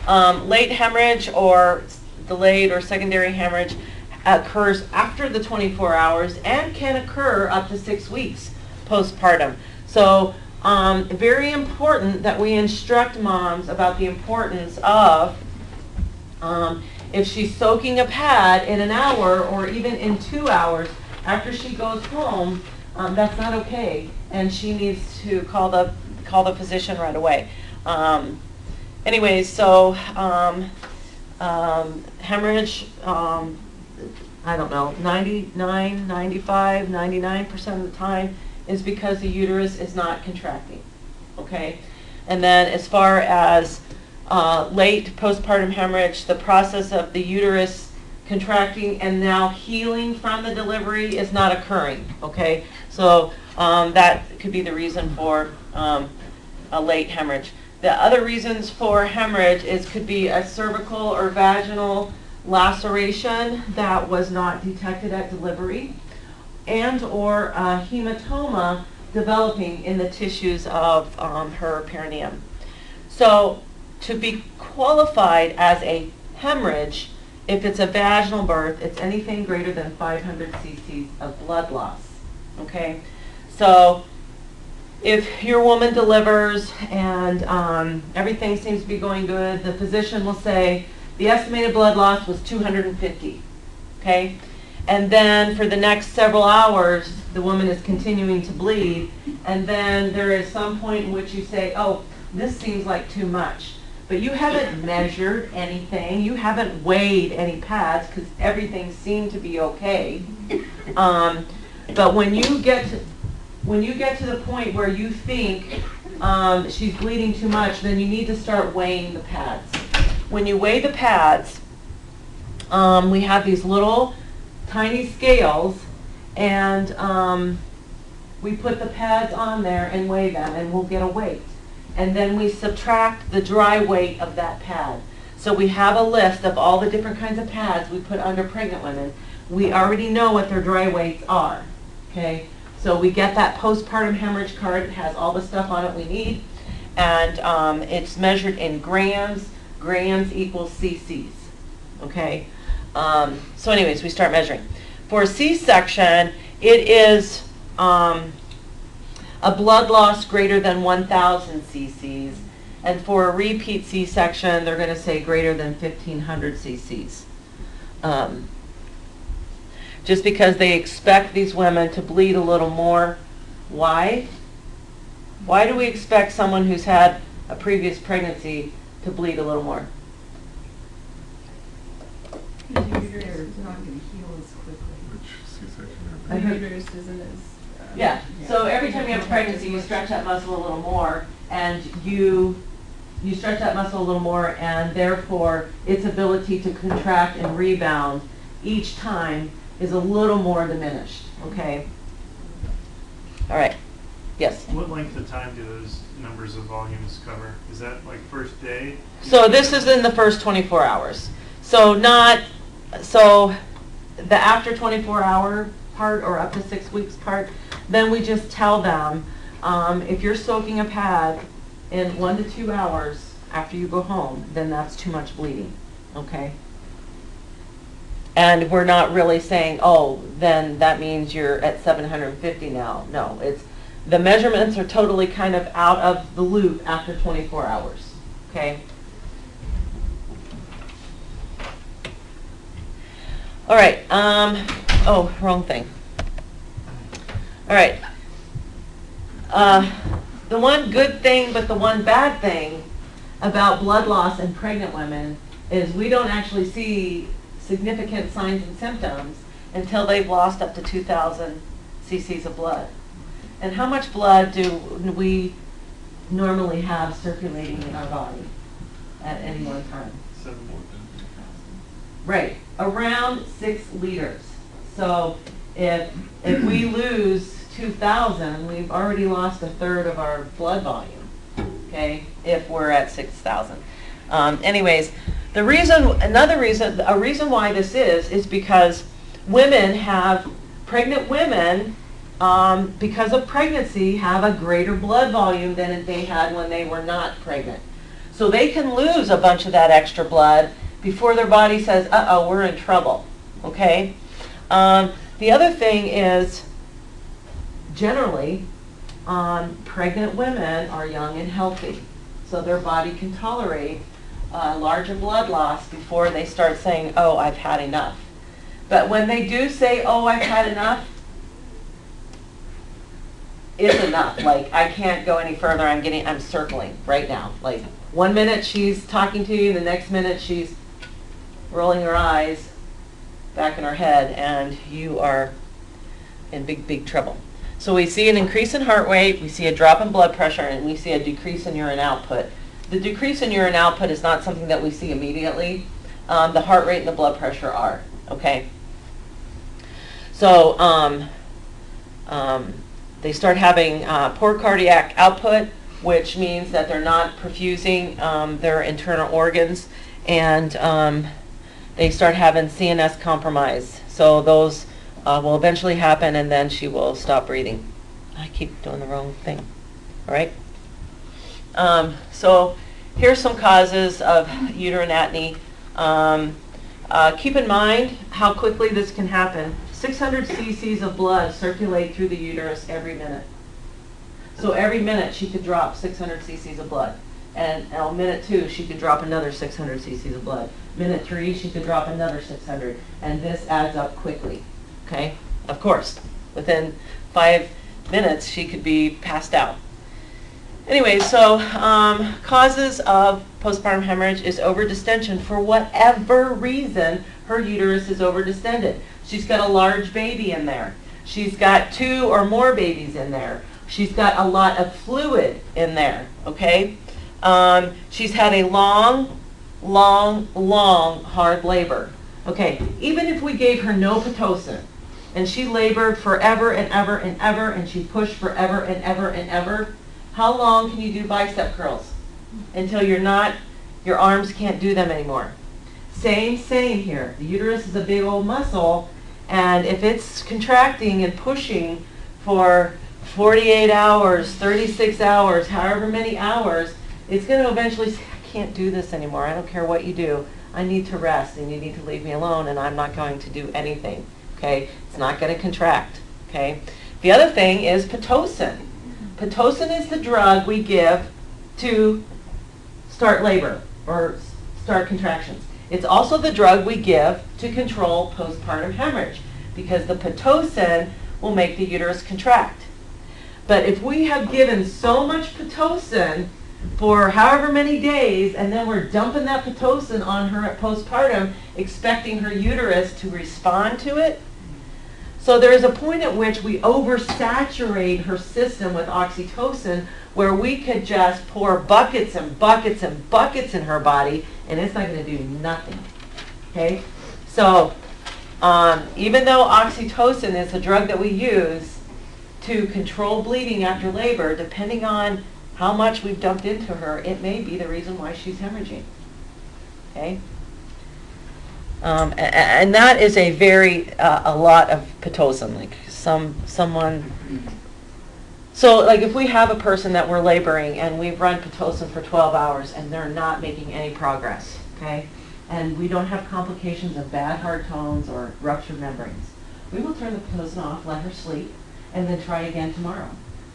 Late hemorrhage or delayed or secondary hemorrhage occurs after the 24 hours and can occur up to 6 weeks postpartum. So, very important that we instruct moms about the importance of if she's soaking a pad in an hour or even in 2 hours after she goes home, that's not okay, and she needs to call the physician right away. Anyways, so hemorrhage, I don't know, 99, 95, 99% of the time is because the uterus is not contracting, okay? And then as far as late postpartum hemorrhage, the process of the uterus contracting and now healing from the delivery is not occurring, okay? So that could be the reason for a late hemorrhage. The other reasons for hemorrhage could be a cervical or vaginal laceration that was not detected at delivery, and or a hematoma developing in the tissues of her perineum. So to be qualified as a hemorrhage, if it's a vaginal birth, it's anything greater than 500 cc's of blood loss. Okay? So if your woman delivers and everything seems to be going good, the physician will say the estimated blood loss was 250. Okay? And then for the next several hours, the woman is continuing to bleed. And then there is some point in which you say, oh, this seems like too much. But you haven't measured anything. You haven't weighed any pads because everything seemed to be okay. But when you get to the point where you think she's bleeding too much, then you need to start weighing the pads. When you weigh the pads, we have these little tiny scales, and we put the pads on there and weigh them, and we'll get a weight. And then we subtract the dry weight of that pad. So we have a list of all the different kinds of pads we put under pregnant women. We already know what their dry weights are. Okay? So we get that postpartum hemorrhage card. It has all the stuff on it we need. And it's measured in grams. Grams equals cc's. Okay? So anyways, we start measuring. For a C-section, it is a blood loss greater than 1,000 cc's. And for a repeat C-section, they're going to say greater than 1,500 cc's. Just because they expect these women to bleed a little more. Why? Why do we expect someone who's had a previous pregnancy to bleed a little more? The uterus is not going to heal as quickly. Which C-section? The uterus isn't as. Yeah. So every time you have a pregnancy, you stretch that muscle a little more, and you stretch that muscle a little more, and therefore its ability to contract and rebound each time is a little more diminished. Okay. All right. Yes. What length of time do those numbers of volumes cover? Is that like first day? So this is in the first 24 hours. So the after 24 hour part or up to 6 weeks part, then we just tell them, if you're soaking a pad in 1 to 2 hours after you go home, then that's too much bleeding, okay? And we're not really saying, oh, then that means you're at 750 now. No, the measurements are totally kind of out of the loop after 24 hours, okay? All right, oh, wrong thing. All right. The one good thing, but the one bad thing about blood loss in pregnant women is we don't actually see significant signs and symptoms until they've lost up to 2,000 cc's of blood. And how much blood do we normally have circulating in our body at any one time? 7 more. Right, around 6 liters. So if we lose 2,000, we've already lost a third of our blood volume, okay, if we're at 6,000. Anyways, a reason why this is because pregnant women, because of pregnancy, have a greater blood volume than they had when they were not pregnant. So they can lose a bunch of that extra blood before their body says, uh-oh, we're in trouble, okay? The other thing is, generally, pregnant women are young and healthy, so their body can tolerate larger blood loss before they start saying, oh, I've had enough. But when they do say, oh, I've had enough, it's enough. Like, I can't go any further. I'm circling right now. Like, 1 minute she's talking to you, the next minute she's rolling her eyes back in her head, and you are in big, big trouble. So we see an increase in heart rate, we see a drop in blood pressure, and we see a decrease in urine output. The decrease in urine output is not something that we see immediately. The heart rate and the blood pressure are, okay? So they start having poor cardiac output, which means that they're not perfusing their internal organs, and they start having CNS compromise. So those will eventually happen, and then she will stop breathing. I keep doing the wrong thing, all right? So here's some causes of uterine atony. Keep in mind how quickly this can happen. 600 cc's of blood circulate through the uterus every minute. So every minute she could drop 600 cc's of blood. And minute 2, she could drop another 600 cc's of blood. Minute 3, she could drop another 600. And this adds up quickly, okay? Of course, within 5 minutes, she could be passed out. Anyway, so causes of postpartum hemorrhage is overdistension. For whatever reason, her uterus is overdistended. She's got a large baby in there. She's got 2 or more babies in there. She's got a lot of fluid in there, okay? She's had a long, hard labor. Okay, even if we gave her no Pitocin, and she labored forever and ever and ever, and she pushed forever and ever and ever, how long can you do bicep curls? Until your arms can't do them anymore. Same here. The uterus is a big old muscle, and if it's contracting and pushing for 48 hours, 36 hours, however many hours, it's going to eventually say, I can't do this anymore. I don't care what you do. I need to rest, and you need to leave me alone, and I'm not going to do anything. Okay? It's not going to contract. Okay? The other thing is Pitocin. Pitocin is the drug we give to start labor or start contractions. It's also the drug we give to control postpartum hemorrhage, because the Pitocin will make the uterus contract. But if we have given so much Pitocin for however many days, and then we're dumping that Pitocin on her at postpartum, expecting her uterus to respond to it, so there is a point at which we oversaturate her system with oxytocin, where we could just pour buckets and buckets and buckets in her body, and it's not going to do nothing. Okay? So even though oxytocin is a drug that we use to control bleeding after labor, depending on how much we've dumped into her, it may be the reason why she's hemorrhaging. Okay? And that is a lot of Pitocin, like someone. So like if we have a person that we're laboring and we've run Pitocin for 12 hours and they're not making any progress, okay? And we don't have complications of bad heart tones or ruptured membranes, we will turn the Pitocin off, let her sleep, and then try again tomorrow,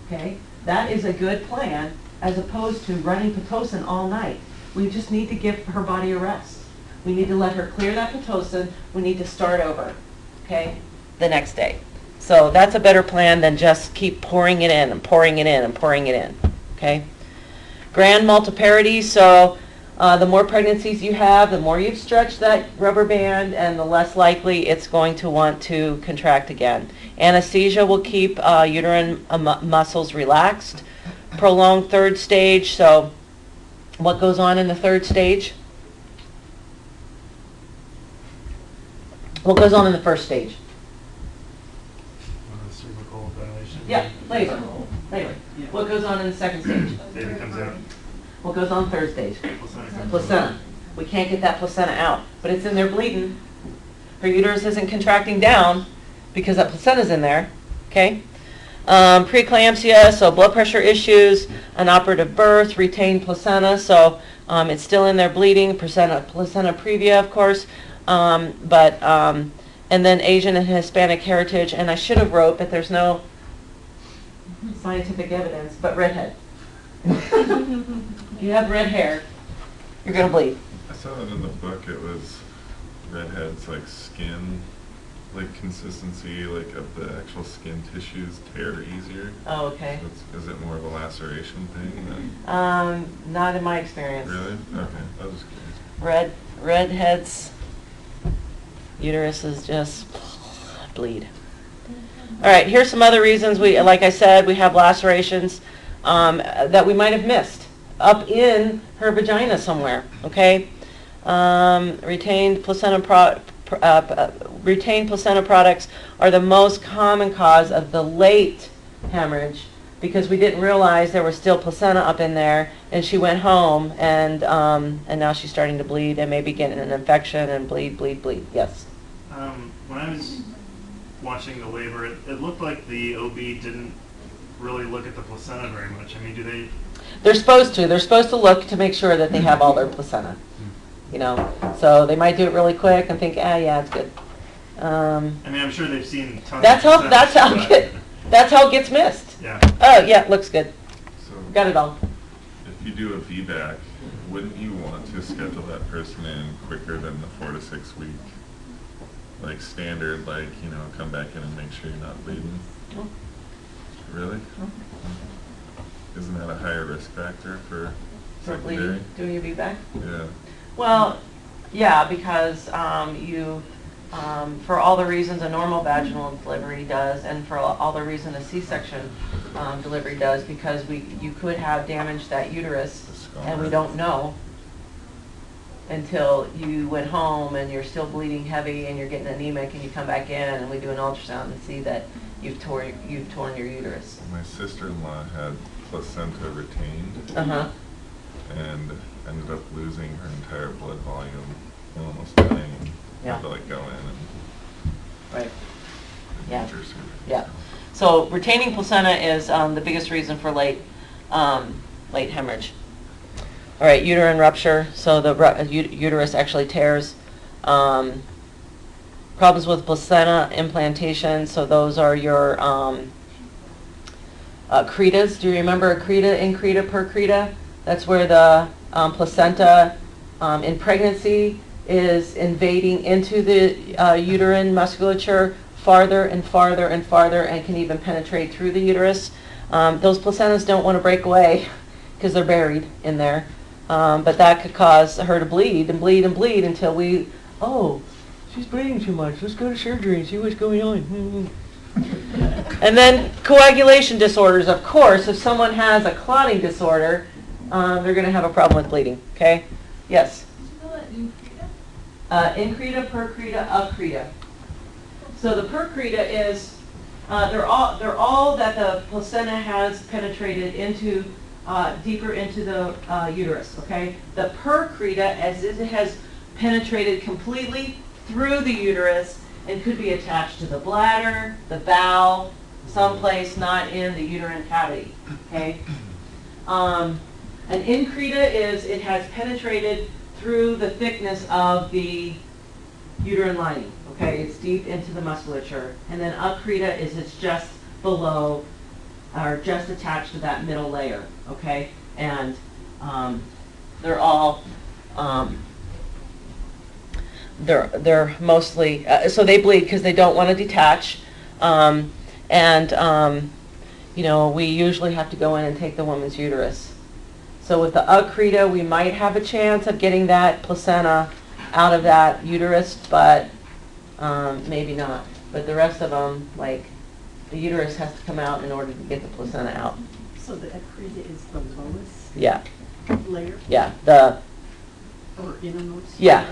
okay? That is a good plan as opposed to running Pitocin all night. We just need to give her body a rest. We need to let her clear that Pitocin. We need to start over, okay, the next day. So that's a better plan than just keep pouring it in and pouring it in and pouring it in, okay? Grand multiparity, so the more pregnancies you have, the more you've stretched that rubber band and the less likely it's going to want to contract again. Anesthesia will keep uterine muscles relaxed. Prolonged third stage, so what goes on in the third stage? What goes on in the first stage? Cervical dilation. Yeah, labor. Labor. What goes on in the second stage? Baby comes out. What goes on third stage? Placenta. Placenta. We can't get that placenta out, but it's in there bleeding. Her uterus isn't contracting down because that placenta's in there, okay? Preeclampsia, so blood pressure issues, inoperative birth, retained placenta, so it's still in there bleeding, placenta previa, of course, and then Asian and Hispanic heritage, and I should have wrote, but there's no scientific evidence, but redhead. You have red hair, you're going to bleed. I saw that in the book. It was redheads, like skin, like consistency, like of the actual skin tissues tear easier. Oh, okay. So is it more of a laceration thing? Than, Not in my experience. really? Okay, I was just curious. Redheads, uteruses just bleed. All right, here's some other reasons like I said, we have lacerations that we might have missed up in her vagina somewhere. Okay, retained placenta products are the most common cause of the late hemorrhage because we didn't realize there was still placenta up in there, and she went home and now she's starting to bleed and maybe getting an infection and bleed. Yes. When I was watching the labor, it looked like the OB didn't really look at the placenta very much. I mean, do they? They're supposed to. They're supposed to look to make sure that they have all their placenta. You know, so they might do it really quick and think, yeah, it's good. I mean, I'm sure they've seen tons That's of how placenta, that's how it gets missed. Yeah. Oh yeah, looks good. So Got it all. if you do a VBAC, wouldn't you want to schedule that person in quicker than the 4 to 6 week, like standard, like, you know, come back in and make sure you're not bleeding? Oh. Really? Isn't that a higher risk factor for For secondary? bleeding, doing your VBAC? Yeah. Well, yeah, because for all the reasons a normal vaginal delivery does, and for all the reason a C-section delivery does, because you could have damaged that uterus, and we don't know until you went home and you're still bleeding heavy and you're getting anemic, and you come back in and we do an ultrasound and see that you've torn your uterus. My sister-in-law had placenta retained and ended up losing her entire blood volume and almost dying. Yeah. Had to like go in and Right. Yeah. major surgery. Yeah. So retaining placenta is the biggest reason for late hemorrhage. All right, uterine rupture. So the uterus actually tears. Problems with placenta implantation. So those are your credas. Do you remember a creta, increta, percreta? That's where the placenta in pregnancy is invading into the uterine musculature farther and farther and farther, and can even penetrate through the uterus. Those placentas don't want to break away because they're buried in there. But that could cause her to bleed and bleed and bleed until she's bleeding too much. Let's go to surgery and see what's going on. And then coagulation disorders, of course. If someone has a clotting disorder, they're going to have a problem with bleeding. Okay? Yes? Increta, percreta, accreta. So the percreta is, they're all that the placenta has penetrated into, deeper into the uterus, okay? The percreta, as it has penetrated completely through the uterus and could be attached to the bladder, the bowel, someplace not in the uterine cavity, okay? An increta is, it has penetrated through the thickness of the uterine lining, okay? It's deep into the musculature. And then accreta is it's just below, or just attached to that middle layer, okay? And they're all, they're mostly, so they bleed because they don't want to detach. You know, we usually have to go in and take the woman's uterus. So with the accreta, we might have a chance of getting that placenta out of that uterus, but maybe not. But the rest of them, like, the uterus has to come out in order to get the placenta out. So the accreta is the lowest Yeah, layer yeah, or innermost Yeah.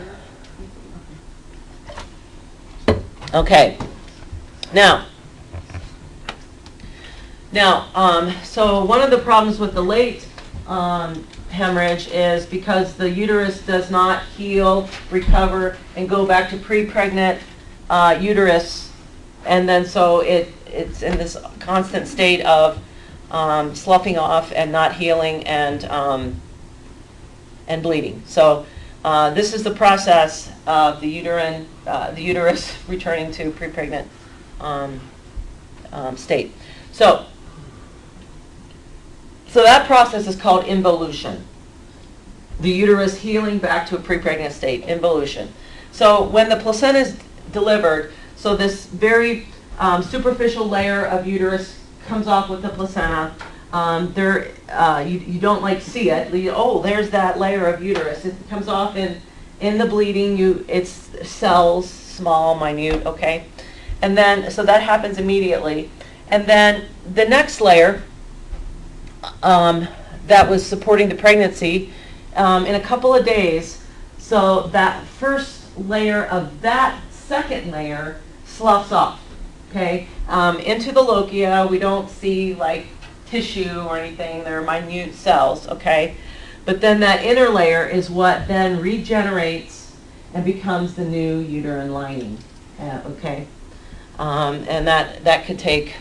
layer? okay. Now, so one of the problems with the late hemorrhage is because the uterus does not heal, recover, and go back to pre-pregnant uterus, and then so it's in this constant state of sloughing off and not healing and bleeding. So this is the process of the uterus returning to pre-pregnant state. So that process is called involution. The uterus healing back to a pre-pregnant state, involution. So when the placenta is delivered, so this very superficial layer of uterus comes off with the placenta. You don't like see it. Oh, there's that layer of uterus. It comes off in the bleeding. It's cells, small, minute, okay? And then, so that happens immediately. And then the next layer that was supporting the pregnancy in a couple of days, so that first layer of that second layer sloughs off, okay? Into the lochia, we don't see like tissue or anything, they're minute cells, okay? But then that inner layer is what then regenerates and becomes the new uterine lining, okay? And that could take,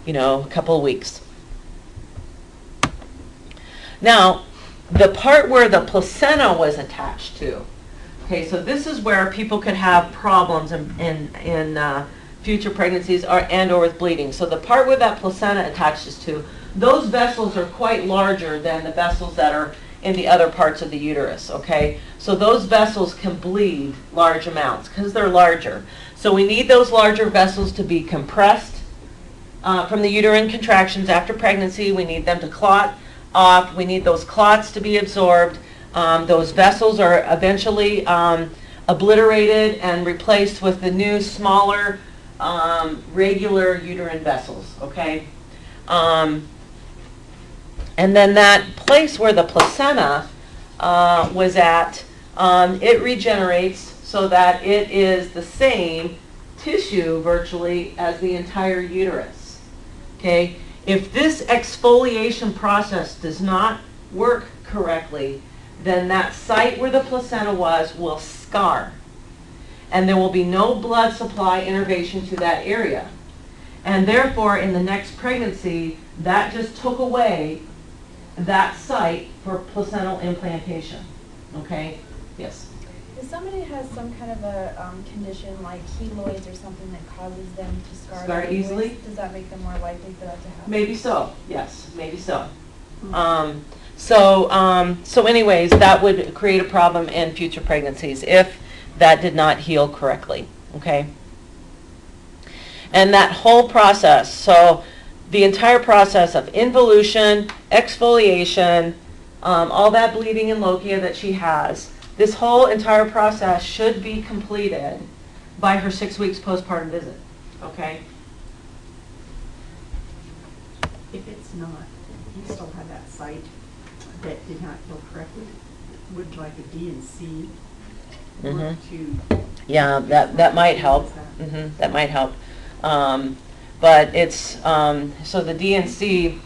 a couple of weeks. Now, the part where the placenta was attached to, okay, so this is where people could have problems in future pregnancies or with bleeding. So the part where that placenta attaches to, those vessels are quite larger than the vessels that are in the other parts of the uterus, okay? So those vessels can bleed large amounts because they're larger. So we need those larger vessels to be compressed from the uterine contractions after pregnancy. We need them to clot off. We need those clots to be absorbed. Those vessels are eventually obliterated and replaced with the new, smaller, regular uterine vessels, okay? And then that place where the placenta was at, it regenerates so that it is the same tissue virtually as the entire uterus, okay? If this exfoliation process does not work correctly, then that site where the placenta was will scar. And there will be no blood supply innervation to that area. And therefore, in the next pregnancy, that just took away that site for placental implantation. Okay? Yes? If somebody has some kind of a condition like keloids or something that causes them to scar Scar their easily? voice, does that make them more likely for that to happen? Maybe so. Yes, maybe so. So anyways, that would create a problem in future pregnancies if that did not heal correctly, okay? And that whole process, so the entire process of involution, exfoliation, all that bleeding and lochia that she has, this whole entire process should be completed by her 6 weeks postpartum visit, okay? If it's not, you still have that site that did not heal correctly, would like a D&C work to... Yeah, that might help. That might help. But it's, so the DNC,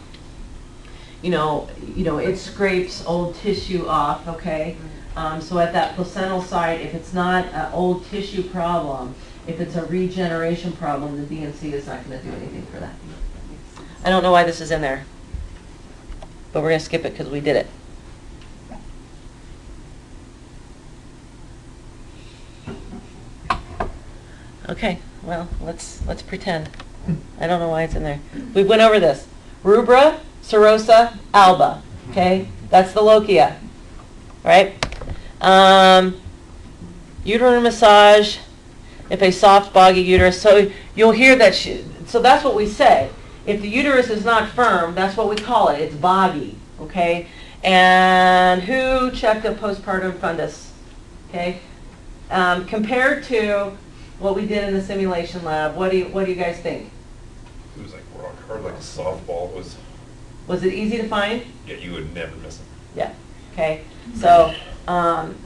it scrapes old tissue off, okay? So at that placental site, if it's not an old tissue problem, If it's a regeneration problem, the DNC is not going to do anything for that. I don't know why this is in there, but we're going to skip it because we did it. Okay, well, let's pretend. I don't know why it's in there. We went over this. Rubra, serosa, alba. Okay, that's the lochia, right? Uterine massage, if a soft, boggy uterus. So you'll hear that. So that's what we say. If the uterus is not firm, that's what we call it. It's boggy. Okay. And who checked a postpartum fundus? Okay. Compared to what we did in the simulation lab, what do you guys think? It was like rock hard, like a softball. Was it easy to find? Yeah, you would never miss them. Yeah. Okay. So,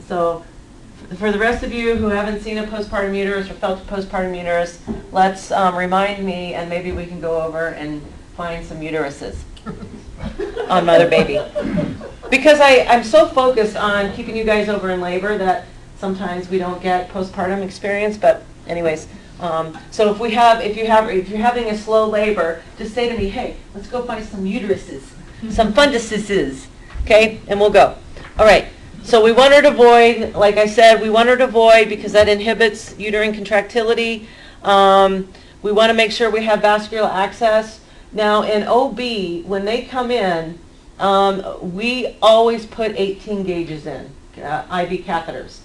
so for the rest of you who haven't seen a postpartum uterus or felt a postpartum uterus, let's remind me, and maybe we can go over and find some uteruses on Mother Baby. Because I'm so focused on keeping you guys over in labor that sometimes we don't get postpartum experience. But anyways, so if you're having a slow labor, just say to me, hey, let's go find some uteruses, some funduses, okay? And we'll go. All right. So we want her to void, like I said, we want her to void because that inhibits uterine contractility. We want to make sure we have vascular access. Now in OB, when they come in, we always put 18 gauges in, IV catheters.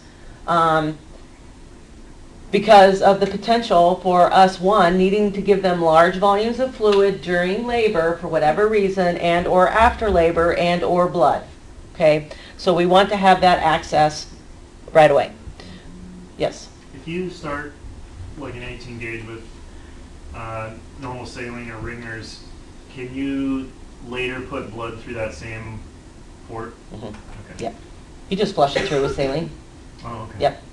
Because of the potential for us, one, needing to give them large volumes of fluid during labor for whatever reason, and or after labor, and or blood. Okay, so we want to have that access right away. Yes? If you start like an 18 gauge with normal saline or ringers, can you later put blood through that same port? Mm-hmm. Okay. Yep. You just flush it through with saline. Oh, okay. Yep.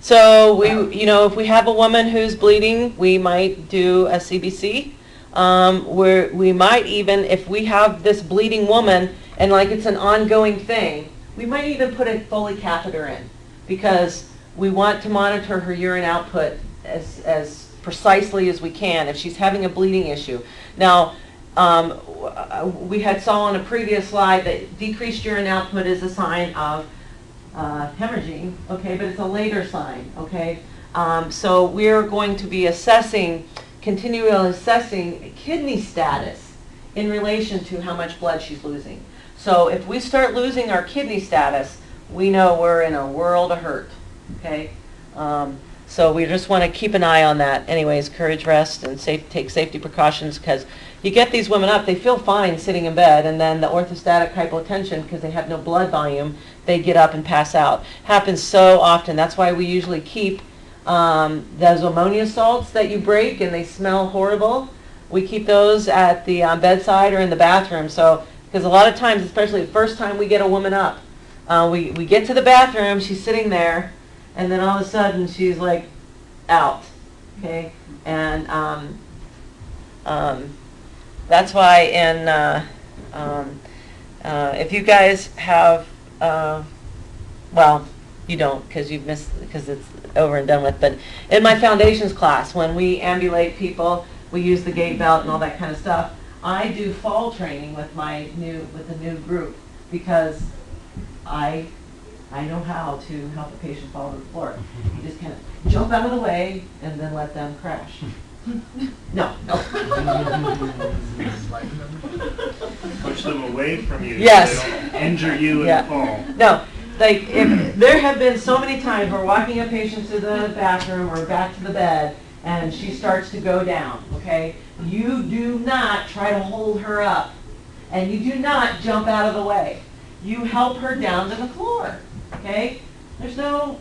So if we have a woman who's bleeding, we might do a CBC. Where we might even, if we have this bleeding woman and like it's an ongoing thing, we might even put a Foley catheter in because we want to monitor her urine output as precisely as we can if she's having a bleeding issue. Now, we had saw on a previous slide that decreased urine output is a sign of hemorrhaging, okay, but it's a later sign, okay? So we're going to be continually assessing kidney status in relation to how much blood she's losing. So if we start losing our kidney status, we know we're in a world of hurt, okay? So we just want to keep an eye on that. Anyways, courage, rest, and take safety precautions because you get these women up, they feel fine sitting in bed, and then the orthostatic hypotension, because they have no blood volume, they get up and pass out. Happens so often. That's why we usually keep those ammonia salts that you break and they smell horrible. We keep those at the bedside or in the bathroom. So, because a lot of times, especially the first time we get a woman up, we get to the bathroom, she's sitting there, and then all of a sudden she's like out, okay? And that's why if you guys have, well, you don't because you've missed, because it's over and done with, but in my foundations class, when we ambulate people, we use the gait belt and all that kind of stuff. I do fall training with the new group because I know how to help a patient fall to the floor. You just kind of jump out of the way and then let them crash. No. Push them away from you Yes. so they don't injure you and Yeah. fall. No, like if there have been so many times we're walking a patient to the bathroom or back to the bed and she starts to go down, okay? You do not try to hold her up and you do not jump out of the way. You help her down to the floor, okay? There's no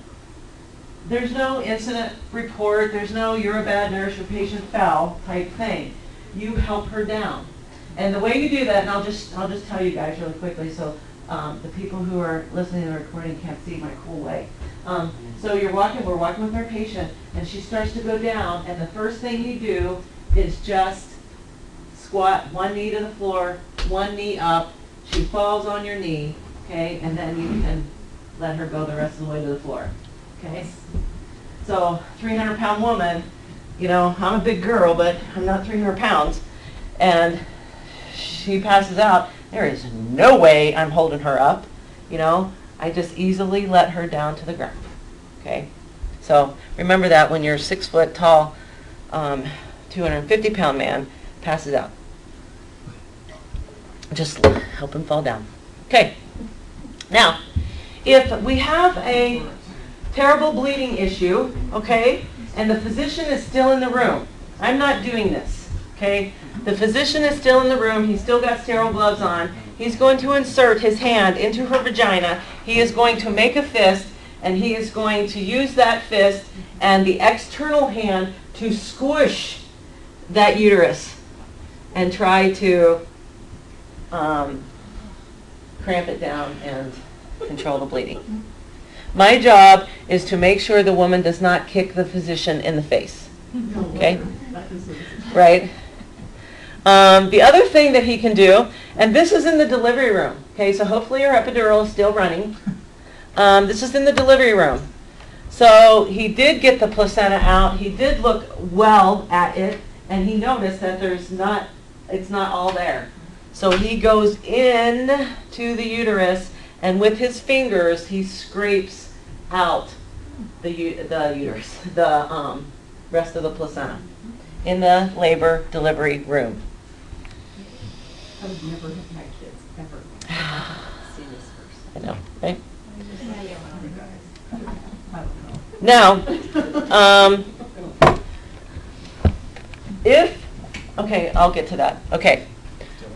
incident report, there's no you're a bad nurse, your patient fell type thing. You help her down. And the way you do that, and I'll just tell you guys really quickly so the people who are listening to the recording can't see my cool way. So we're walking with our patient and she starts to go down and the first thing you do is just squat one knee to the floor, one knee up, she falls on your knee, okay, and then you can let her go the rest of the way to the floor, okay? So 300-pound woman, you know, I'm a big girl, but I'm not 300 pounds. And she passes out. There is no way I'm holding her up, you know. I just easily let her down to the ground, okay? So remember that when your 6 foot tall, 250-pound man passes out. Just help him fall down. Okay. Now, if we have a terrible bleeding issue, okay, and the physician is still in the room, I'm not doing this, okay? The physician is still in the room. He's still got sterile gloves on. He's going to insert his hand into her vagina. He is going to make a fist, and he is going to use that fist and the external hand to squish that uterus and try to cramp it down and control the bleeding. My job is to make sure the woman does not kick the physician in the face. Okay? Right? The other thing that he can do, and this is in the delivery room, okay, so hopefully your epidural is still running. This is in the delivery room. So he did get the placenta out. He did look well at it, and he noticed that it's not all there. So he goes in to the uterus, and with his fingers, he scrapes out the uterus, the rest of the placenta in the labor delivery room. I would never have had kids, ever. See this first. I know, right? I don't know. Now, okay, I'll get to that. Okay.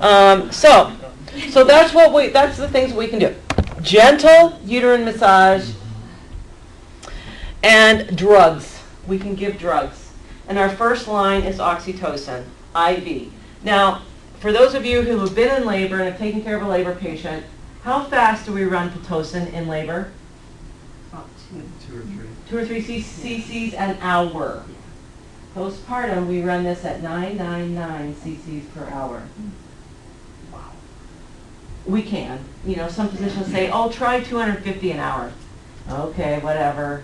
So that's the things we can do. Gentle uterine massage and drugs. We can give drugs. And our first line is oxytocin, IV. Now, for those of you who have been in labor and have taken care of a labor patient, how fast do we run Pitocin in labor? About 2 or 3. 2 or 3 cc's an hour. Postpartum, we run this at 999 cc's per hour. Wow. We can. You know, some physicians say, oh, try 250 an hour. Okay, whatever.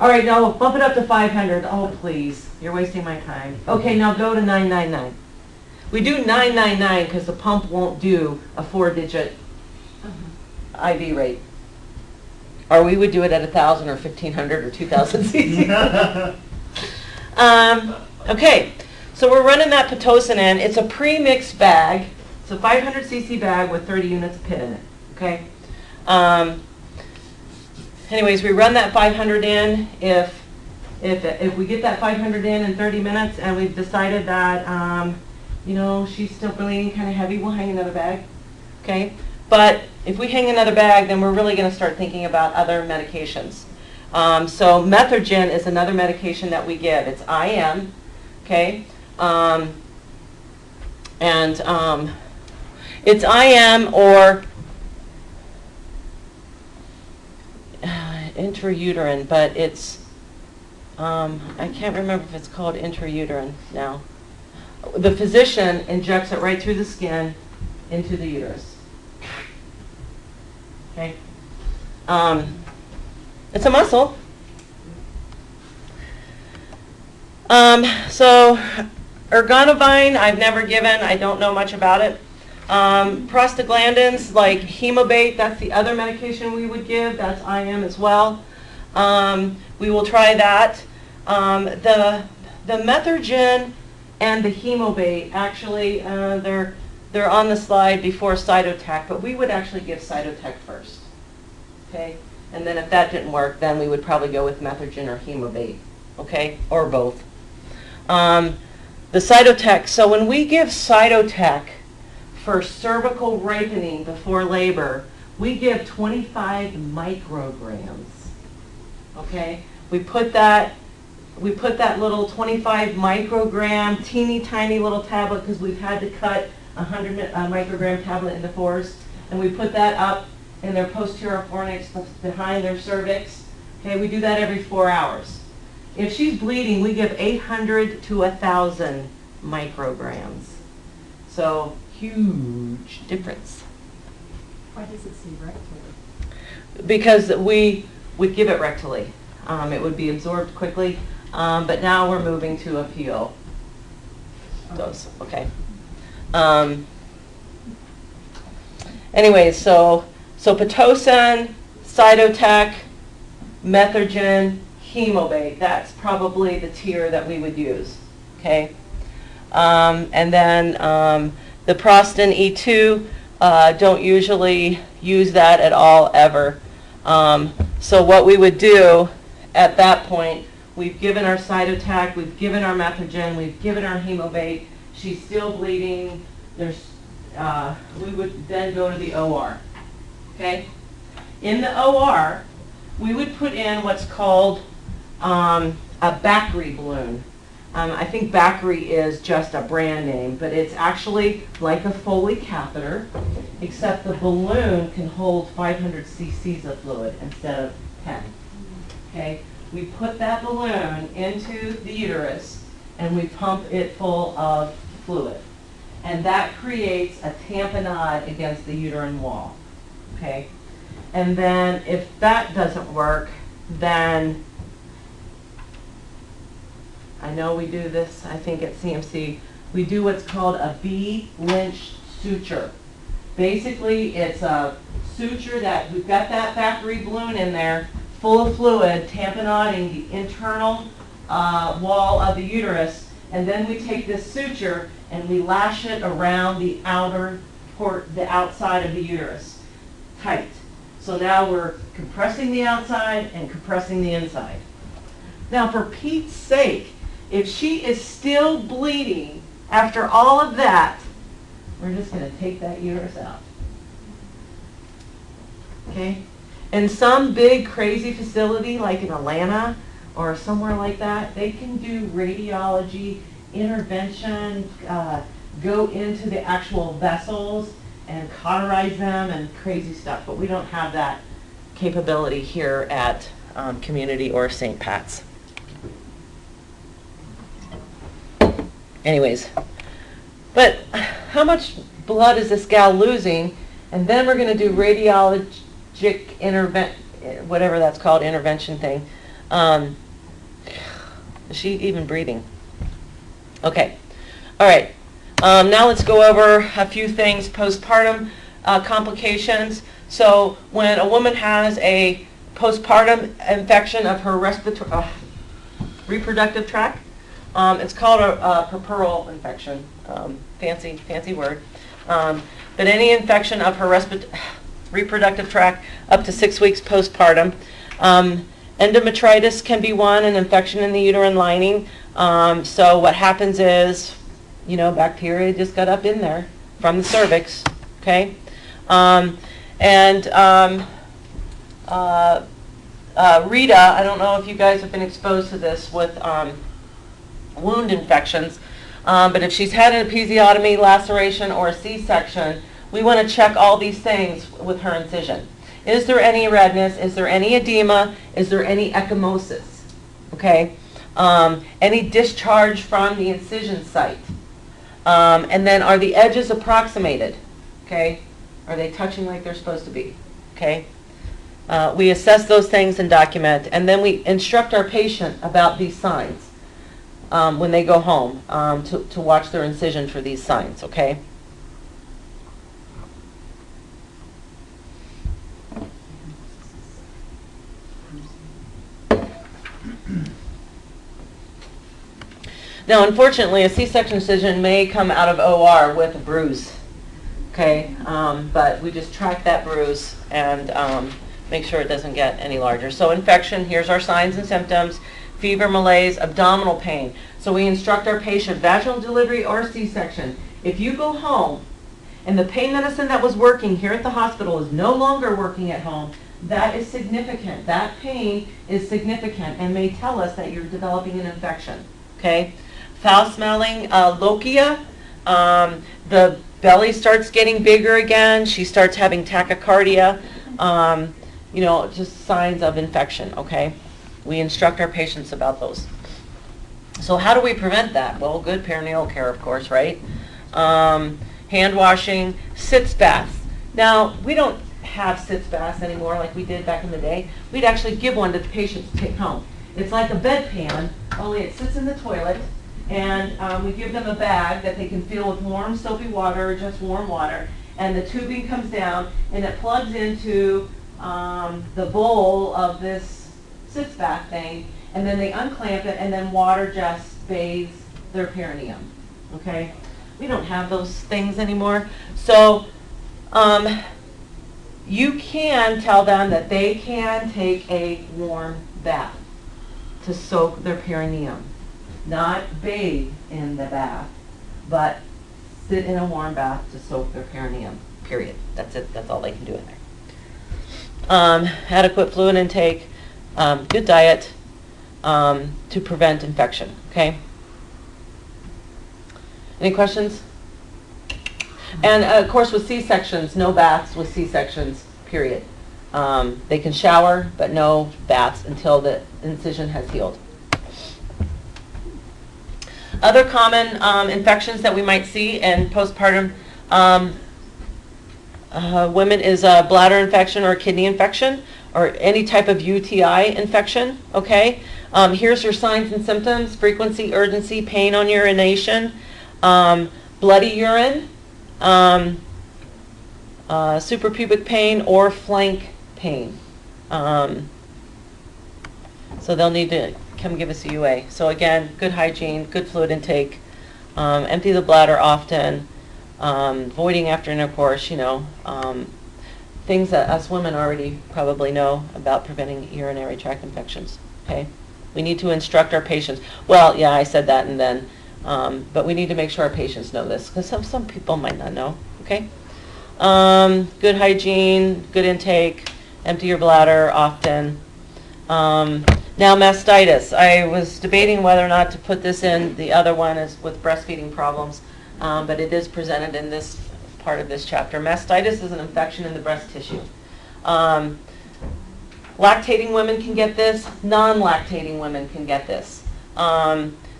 All right, no, bump it up to 500. Oh, please. You're wasting my time. Okay, now go to 999. We do 999 because the pump won't do a 4-digit IV rate. Or we would do it at 1,000 or 1,500 or 2,000 cc. Okay, so we're running that Pitocin in. It's a pre-mixed bag. It's a 500 cc bag with 30 units of pit in it. Okay. Anyways, we run that 500 in. If we get that 500 in 30 minutes, and we've decided that you know, she's still bleeding kind of heavy, we'll hang another bag. Okay. But if we hang another bag, then we're really going to start thinking about other medications. So Methergin is another medication that we give. It's IM, okay? It's IM or intrauterine, but it's, I can't remember if it's called intrauterine now. The physician injects it right through the skin into the uterus. Okay? It's a muscle. So ergonovine, I've never given. I don't know much about it. Prostaglandins, like Hemobate, that's the other medication we would give. That's IM as well. We will try that. The Methergin and the Hemobate, actually, they're on the slide before Cytotec, but we would actually give Cytotec first. Okay? And then if that didn't work, then we would probably go with Methergin or Hemobate. Okay? Or both. The Cytotec, so when we give Cytotec for cervical ripening before labor, we give 25 micrograms. Okay? We put that little 25 microgram, teeny tiny little tablet, because we've had to cut 100 microgram tablet into 4s, and we put that up in their posterior fornix behind their cervix. Okay, we do that every 4 hours. If she's bleeding, we give 800 to 1,000 micrograms. So, huge difference. Why does it say rectally? Because we would give it rectally. It would be absorbed quickly, but now we're moving to a PO dose, okay? Anyways, so Pitocin, Cytotec, Methergin, Hemobate, that's probably the tier that we would use, okay? And then the Prostin E2, don't usually use that at all, ever. So what we would do at that point, we've given our Cytotec, we've given our Methergin, we've given our Hemobate, she's still bleeding, we would then go to the OR, okay? In the OR, we would put in what's called a Bacri balloon. I think Bacri is just a brand name, but it's actually like a Foley catheter, except the balloon can hold 500 cc's of fluid instead of 10. Okay? We put that balloon into the uterus and we pump it full of fluid. And that creates a tamponade against the uterine wall. Okay? And then if that doesn't work, then I know we do this, I think at CMC, we do what's called a B-Lynch suture. Basically, it's a suture that, we've got that Bacri balloon in there, full of fluid, tamponading the internal wall of the uterus, and then we take this suture and we lash it around the outer port, the outside of the uterus, tight. So now we're compressing the outside and compressing the inside. Now, for Pete's sake, if she is still bleeding after all of that, we're just going to take that uterus out. Okay? In some big crazy facility like in Atlanta or somewhere like that, they can do radiology, intervention, go into the actual vessels and cauterize them and crazy stuff. But we don't have that capability here at Community or St. Pat's. Anyways, but how much blood is this gal losing? And then we're going to do radiologic whatever that's called, intervention thing. Is she even breathing? Okay. All right. Now let's go over a few things, postpartum complications. So when a woman has a postpartum infection of her reproductive tract, it's called a puerperal infection, fancy word. But any infection of her reproductive tract up to 6 weeks postpartum. Endometritis can be one, an infection in the uterine lining. So what happens is, bacteria just got up in there from the cervix, okay? Rita, I don't know if you guys have been exposed to this with wound infections, but if she's had an episiotomy, laceration, or a C-section, we want to check all these things with her incision. Is there any redness? Is there any edema? Is there any ecchymosis? Okay? Any discharge from the incision site? And then are the edges approximated? Okay? Are they touching like they're supposed to be? Okay? We assess those things and document, and then we instruct our patient about these signs when they go home to watch their incision for these signs, okay? Now, unfortunately, a C-section incision may come out of OR with a bruise, okay? But we just track that bruise and make sure it doesn't get any larger. So infection, here's our signs and symptoms: fever, malaise, abdominal pain. So we instruct our patient, vaginal delivery or C-section. If you go home and the pain medicine that was working here at the hospital is no longer working at home, that is significant. That pain is significant and may tell us that you're developing an infection, okay? Foul smelling, lochia, the belly starts getting bigger again, she starts having tachycardia, just signs of infection, okay? We instruct our patients about those. So how do we prevent that? Well, good perinatal care, of course, right? Hand washing, sitz baths. Now, we don't have sitz baths anymore like we did back in the day. We'd actually give one to the patient to take home. It's like a bedpan, only it sits in the toilet, and we give them a bag that they can fill with warm soapy water or just warm water, and the tubing comes down and it plugs into the bowl of this sitz bath thing, and then they unclamp it, and then water just bathes their perineum. Okay? We don't have those things anymore. So you can tell them that they can take a warm bath to soak their perineum. Not bathe in the bath, but sit in a warm bath to soak their perineum, period. That's it. That's all they can do in there. Adequate fluid intake, good diet to prevent infection, okay? Any questions? And of course with C-sections, no baths with C-sections, period. They can shower, but no baths until the incision has healed. Other common infections that we might see in postpartum women is a bladder infection or a kidney infection or any type of UTI infection, okay? Here's your signs and symptoms: frequency, urgency, pain on urination, bloody urine, suprapubic pain, or flank pain. So they'll need to come give us a UA. So again, good hygiene, good fluid intake, empty the bladder often, voiding after intercourse, things that us women already probably know about preventing urinary tract infections, okay? We need to instruct our patients. Well, yeah, I said that and then, but we need to make sure our patients know this because some people might not know, okay? Good hygiene, good intake, empty your bladder often. Now mastitis. I was debating whether or not to put this in. The other one is with breastfeeding problems, but it is presented in this part of this chapter. Mastitis is an infection in the breast tissue. Lactating women can get this. Non-lactating women can get this.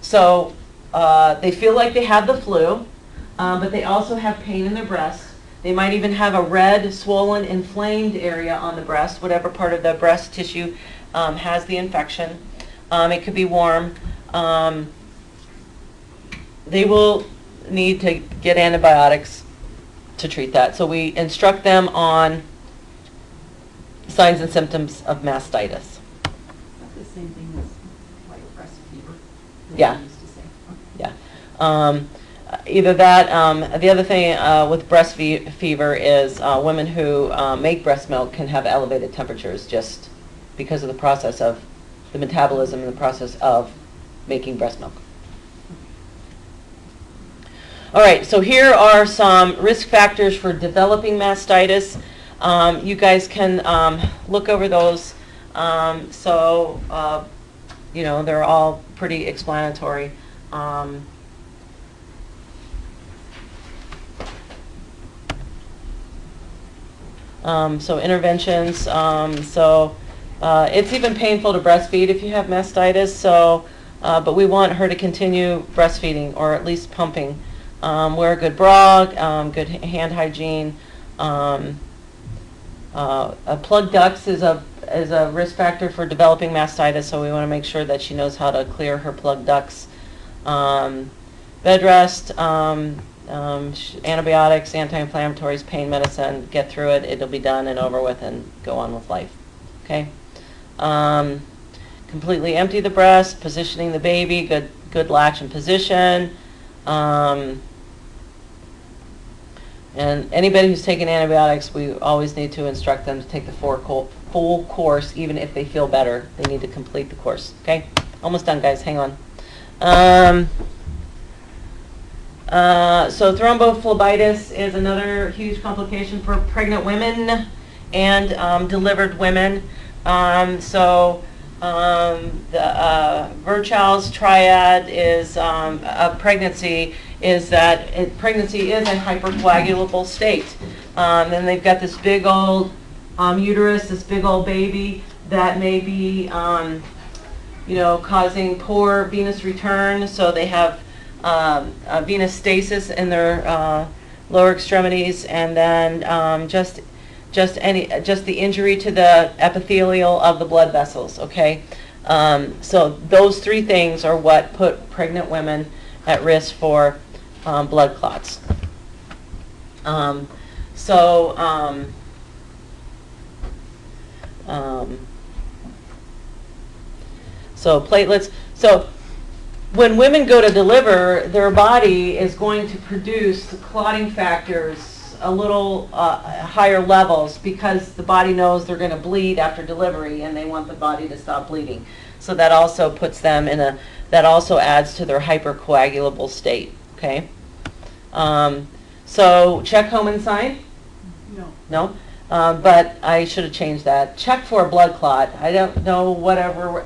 So they feel like they have the flu, but they also have pain in their breast. They might even have a red, swollen, inflamed area on the breast, whatever part of the breast tissue has the infection. It could be warm. They will need to get antibiotics to treat that. So we instruct them on signs and symptoms of mastitis. That's the same thing as like breast fever. that Yeah. you used to say. Okay. Yeah. Either that, the other thing with breast fever is women who make breast milk can have elevated temperatures just because of the process of the metabolism and the process of making breast milk. All right, so here are some risk factors for developing mastitis. You guys can look over those. They're all pretty explanatory. So interventions. It's even painful to breastfeed if you have mastitis. But we want her to continue breastfeeding or at least pumping. Wear a good bra, good hand hygiene. Plugged ducts is a risk factor for developing mastitis, so we want to make sure that she knows how to clear her plugged ducts. Bed rest, antibiotics, anti-inflammatories, pain medicine. Get through it. It'll be done and over with, and go on with life. Okay. Completely empty the breast, positioning the baby, good latch and position. And anybody who's taken antibiotics, we always need to instruct them to take the full course, even if they feel better. They need to complete the course. Okay? Almost done, guys. Hang on. So thrombophlebitis is another huge complication for pregnant women and delivered women. The Virchow's triad is of pregnancy is that pregnancy is a hypercoagulable state. Then they've got this big old uterus, this big old baby that may be, causing poor venous return. So they have venous stasis in their lower extremities, and then just just the injury to the epithelial of the blood vessels, okay? So those three things are what put pregnant women at risk for blood clots. So platelets. So when women go to deliver, their body is going to produce the clotting factors a little higher levels because the body knows they're going to bleed after delivery and they want the body to stop bleeding. So that also puts them that also adds to their hypercoagulable state, okay? So check home and sign? No. No? But I should have changed that. Check for a blood clot. I don't know whatever.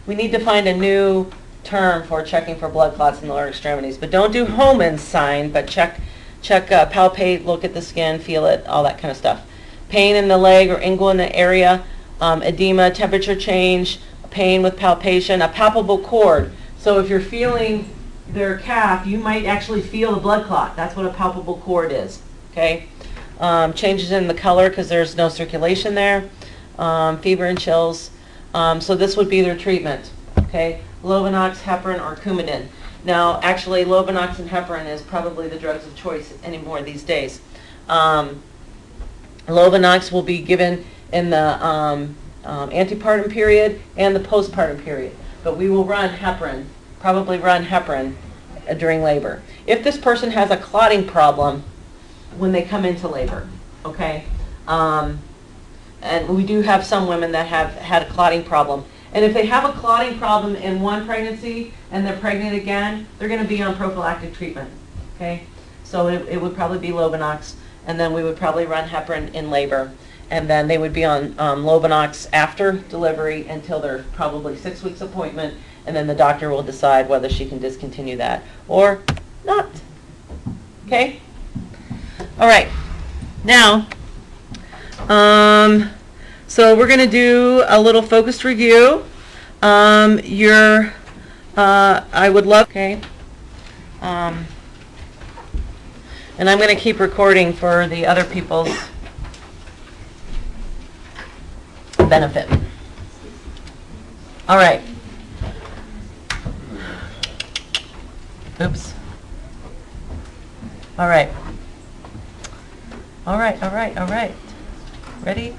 We need to find a new term for checking for blood clots in the lower extremities. But don't do home and sign, but check, palpate, look at the skin, feel it, all that kind of stuff. Pain in the leg or inguinal area, edema, temperature change, pain with palpation, a palpable cord. So if you're feeling their calf, you might actually feel the blood clot. That's what a palpable cord is, okay? Changes in the color because there's no circulation there, fever and chills. So this would be their treatment, okay? Lovenox, heparin, or Coumadin. Now, actually, Lovenox and heparin is probably the drugs of choice anymore these days. Lovenox will be given in the antepartum period and the postpartum period, but we will probably run heparin during labor. If this person has a clotting problem when they come into labor, okay? And we do have some women that have had a clotting problem. And if they have a clotting problem in one pregnancy and they're pregnant again, they're going to be on prophylactic treatment, okay? So it would probably be Lovenox, and then we would probably run heparin in labor. And then they would be on Lovenox after delivery until their probably 6 weeks appointment, and then the doctor will decide whether she can discontinue that or not, okay? All right, now, so we're going to do a little focused review. I would love, okay, and I'm going to keep recording for the other people's benefit. All right. Oops. All right. All right. Ready?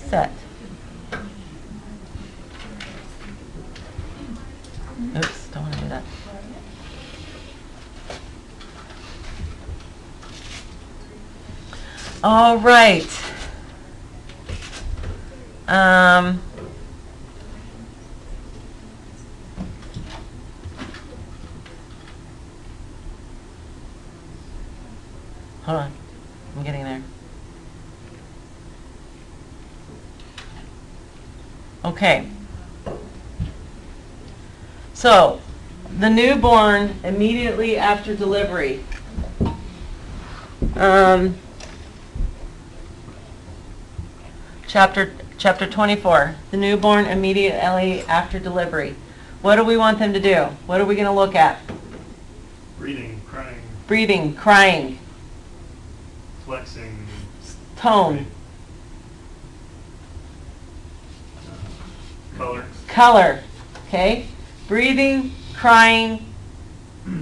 Set. Oops, don't want to do that. All right. Hold on. I'm getting there. Okay. So, the newborn immediately after delivery. Chapter 24. The newborn immediately after delivery. What do we want them to do? What are we going to look at? Breathing, crying, Breathing, crying, flexing, tone, color. color. Okay? Breathing, crying,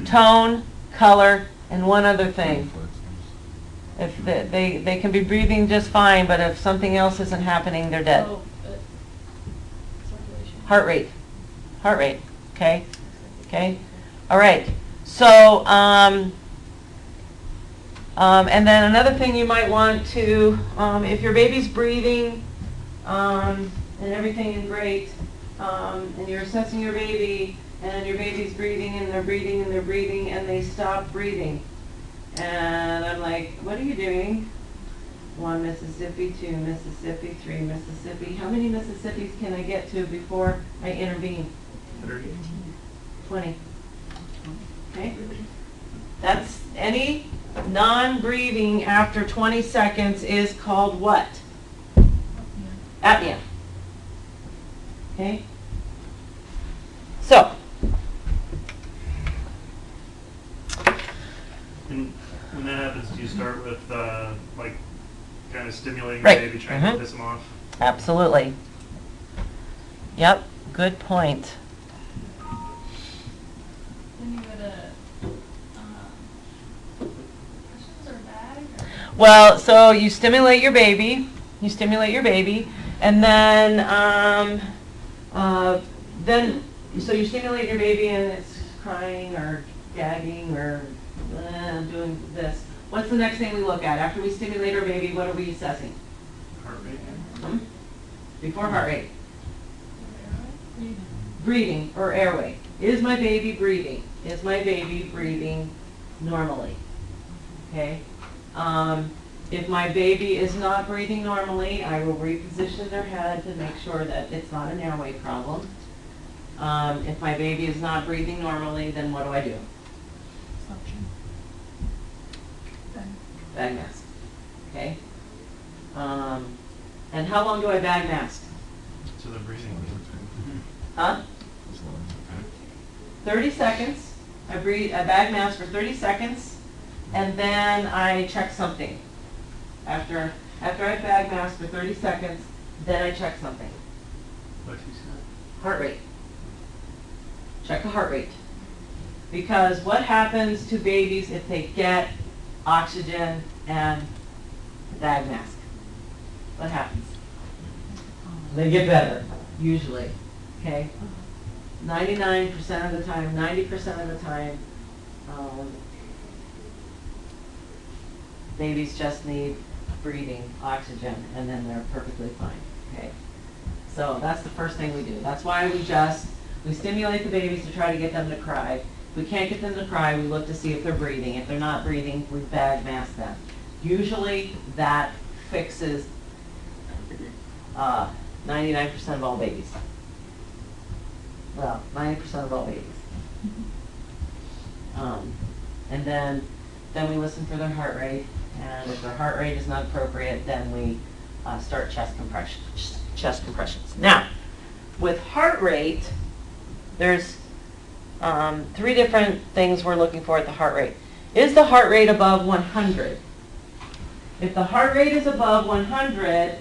tone, color, and one other thing. If they can be breathing just fine, but if something else isn't happening, they're dead. Heart rate. Okay? All right. So, and then another thing you might want to, if your baby's breathing, and everything is great, and you're assessing your baby, and your baby's breathing, and they're breathing, and they're breathing, and they stop breathing. And I'm like, what are you doing? 1 Mississippi, 2 Mississippi, 3 Mississippi. How many Mississippis can I get to before I intervene? 30. 20. Okay? That's any non-breathing after 20 seconds is called what? Apnea. Okay? So, And when that happens, do you start with like kind kind of stimulating Right. the baby, trying Mhm. to piss them off. Absolutely. Yep, good point. Then you go to, cushions or bag or? Well, so you stimulate your baby, and so you stimulate your baby and it's crying or gagging or doing this. What's the next thing we look at? After we stimulate our baby, what are we assessing? Heart rate. Hmm? Before heart rate. Breathing. Breathing or airway. Is my baby breathing? Is my baby breathing normally? Okay? If my baby is not breathing normally, I will reposition their head to make sure that it's not an airway problem. If my baby is not breathing normally, then what do? Suction. Bag mask. Okay? And how long do I bag mask? So they're breathing. Huh? As long as it's 30 seconds. I bag mask for 30 seconds, and then I check something. After I bag mask for 30 seconds, then I check something. What you said. Heart rate. Check the heart rate. Because what happens to babies if they get oxygen and bag mask? What happens? They get better, usually. Okay? 99% of the time, 90% of the time, babies just need breathing, oxygen, and then they're perfectly fine. Okay? So that's the first thing we do. That's why we stimulate the babies to try to get them to cry. If we can't get them to cry, we look to see if they're breathing. If they're not breathing, we bag mask them. Usually that fixes 99% of all babies. Well, 90% of all babies. And then we listen for their heart rate, and if their heart rate is not appropriate, then we start chest compressions. Now, with heart rate, there's 3 different things we're looking for at the heart rate. Is the heart rate above 100? If the heart rate is above 100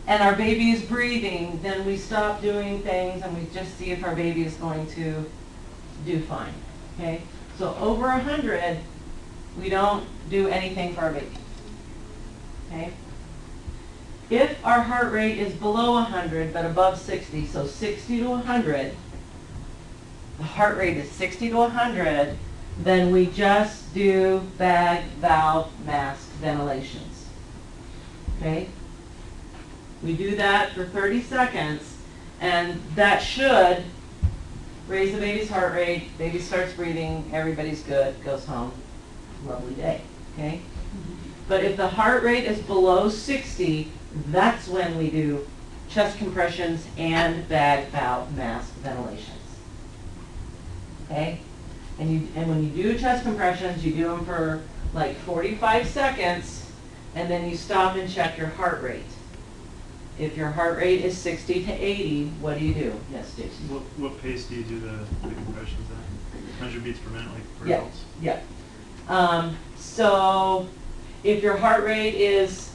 and our baby is breathing, then we stop doing things and we just see if our baby is going to do fine. Okay? So over 100, we don't do anything for our baby. Okay? If our heart rate is below 100 but above 60, so 60 to 100, the heart rate is 60 to 100, then we just do bag, valve, mask ventilations. Okay? We do that for 30 seconds, and that should raise the baby's heart rate, baby starts breathing, everybody's good, goes home. Lovely day. Okay? But if the heart rate is below 60, that's when we do chest compressions and bag, valve, mask ventilations. Okay? And when you do chest compressions, you do them for like 45 seconds, and then you stop and check your heart rate. If your heart rate is 60 to 80, what do you do? Yes, Stacy? What pace do you do the compressions at? 100 beats per minute, like for Yeah. adults? Yeah. So if your heart rate is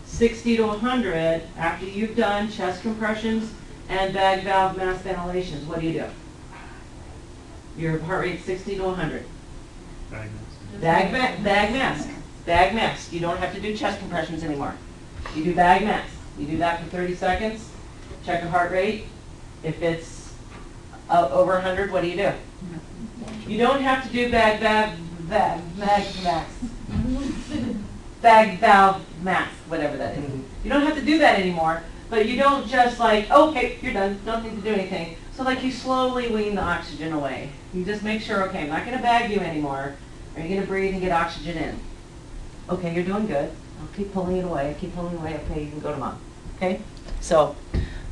60 to 100, after you've done chest compressions and bag, valve, mask ventilations, what do? Your heart rate's 60 to 100. Diagnosed. Bag mask. Bag mask. You don't have to do chest compressions anymore. You do bag mask. You do that for 30 seconds. Check your heart rate. If it's over 100, what do? You don't have to do bag, mask. Bag, valve, mask, whatever that is. You don't have to do that anymore, but you don't just like, okay, you're done, don't need to do anything. So like you slowly wean the oxygen away. You just make sure, okay, I'm not going to bag you anymore. Are you going to breathe and get oxygen in? Okay, you're doing good. I'll keep pulling it away, okay, you can go to mom. Okay? So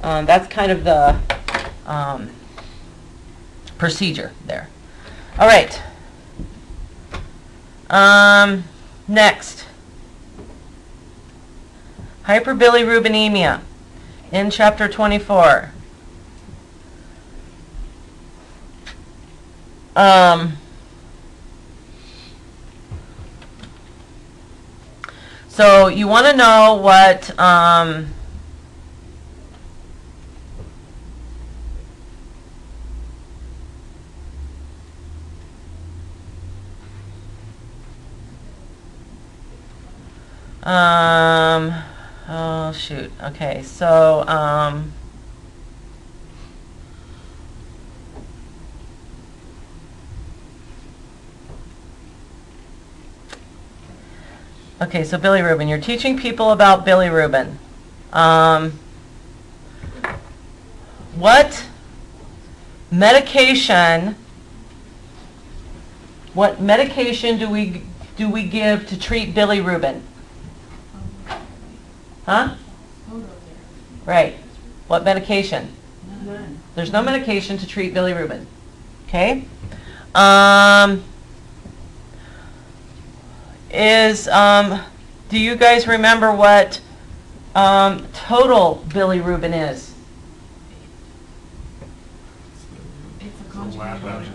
that's kind of the procedure there. All right. Next. Hyperbilirubinemia in chapter 24. So you want to know what, oh shoot, okay, so, okay, so bilirubin, you're teaching people about bilirubin. What medication do we give to treat bilirubin? Huh? Right. What medication? None. There's no medication to treat bilirubin. Okay? Do you guys remember what total bilirubin is? So lab value.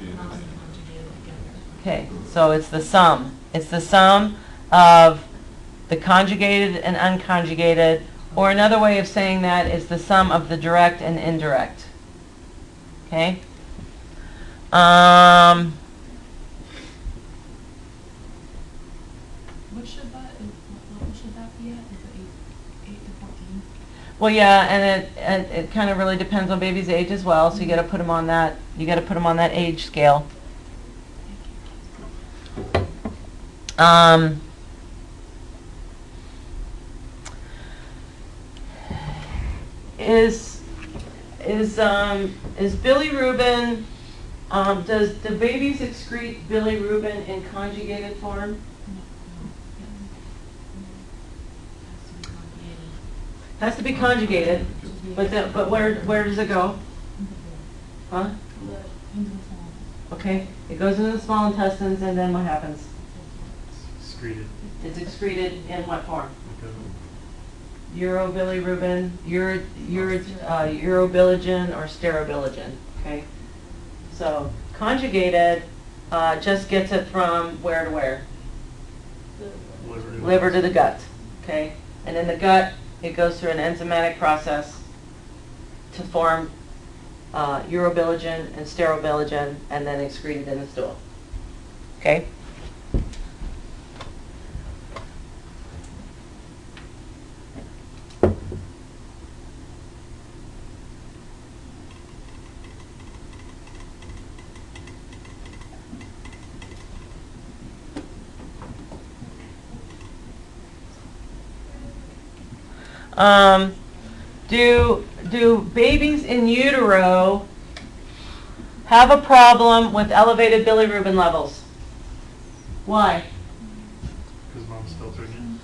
Okay, so it's the sum. It's the sum of the conjugated and unconjugated, or another way of saying that is the sum of the direct and indirect. Okay? What should that, what level should that be at? Is it 8 to 14? Well, yeah, and it kind of really depends on baby's age as well, so you got to put them on that. You got to put them on that age scale. Is bilirubin? Do babies excrete bilirubin in conjugated form? Has to be conjugated, but where does it go? Huh? Okay, it goes into the small intestines, and then what happens? Excreted. It's excreted in what form? Like Urobilirubin, urobilinogen, or sterobilinogen. Okay, so conjugated just gets it from where to where? a liver. Liver to the gut. Okay, and in the gut it goes through an enzymatic process to form urobilinogen and sterobilinogen, and then excreted in the stool. Okay. Do babies in utero have a problem with elevated bilirubin levels? Why? Because mom's still pregnant.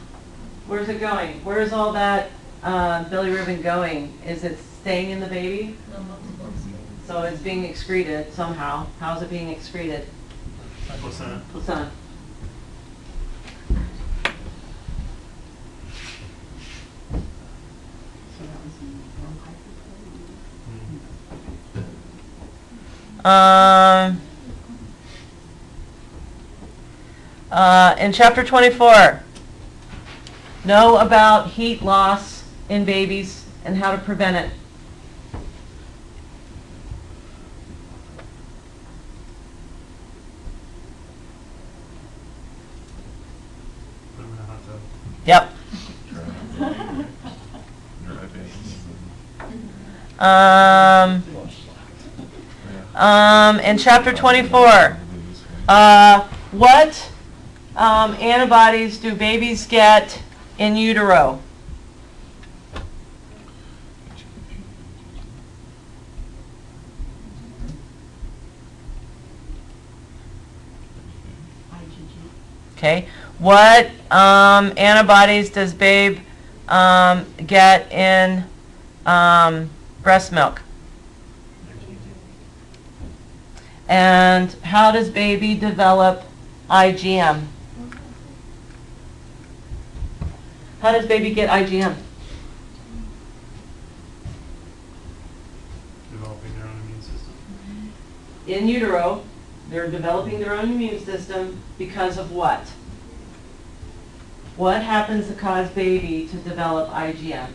Where's it going? Where's all that bilirubin going? Is it staying in the baby? So it's being excreted somehow. How's it being excreted? Placenta. Placenta. So that was in In chapter 24, know about heat loss in babies and how to prevent it. Put them in a hot tub. Yep. In chapter 24, what antibodies do babies get in utero? IgG. Okay. What antibodies does babe get in breast milk? And how does baby develop IgM? How does baby get IgM? Developing their own immune system. In utero, they're developing their own immune system because of what? What happens to cause baby to develop IgM?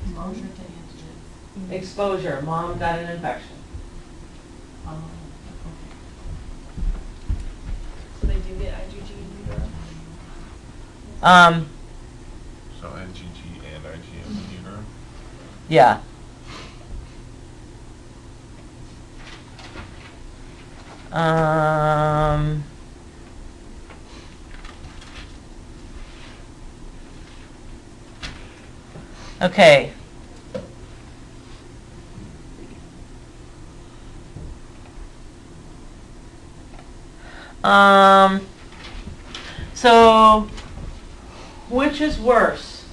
Exposure to antigens. Exposure. Mom got an infection. Oh, So they do get IgG in utero? So IgG and IgM in utero? Yeah. Okay. So, which is worse?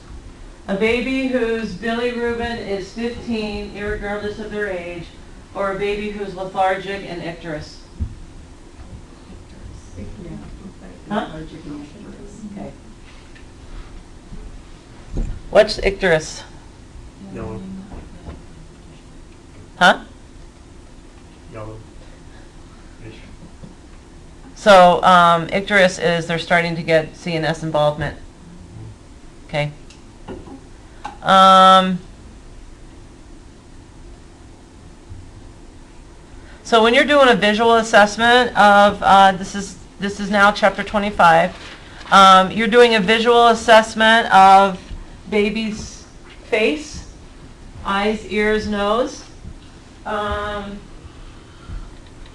A baby whose bilirubin is 15, irregardless of their age, or a baby who's lethargic and icterus? Huh? Okay. What's icterus? Yellow. Huh? Yellow. Ish. So, icterus is they're starting to get CNS involvement. Okay. So when you're doing a visual assessment of, this is now chapter 25, you're doing a visual assessment of baby's face, eyes, ears, nose.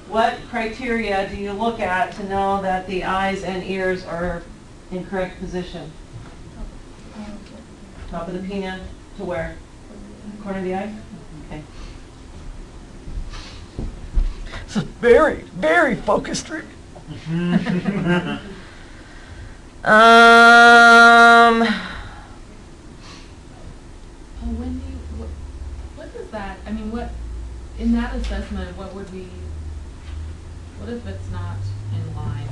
What criteria do you look at to know that the eyes and ears are in correct position? Top of the pinna to where? Corner of the eye? Okay. This is very, very focused. when do you, what does that, I mean, what, in that assessment, what if it's not in line?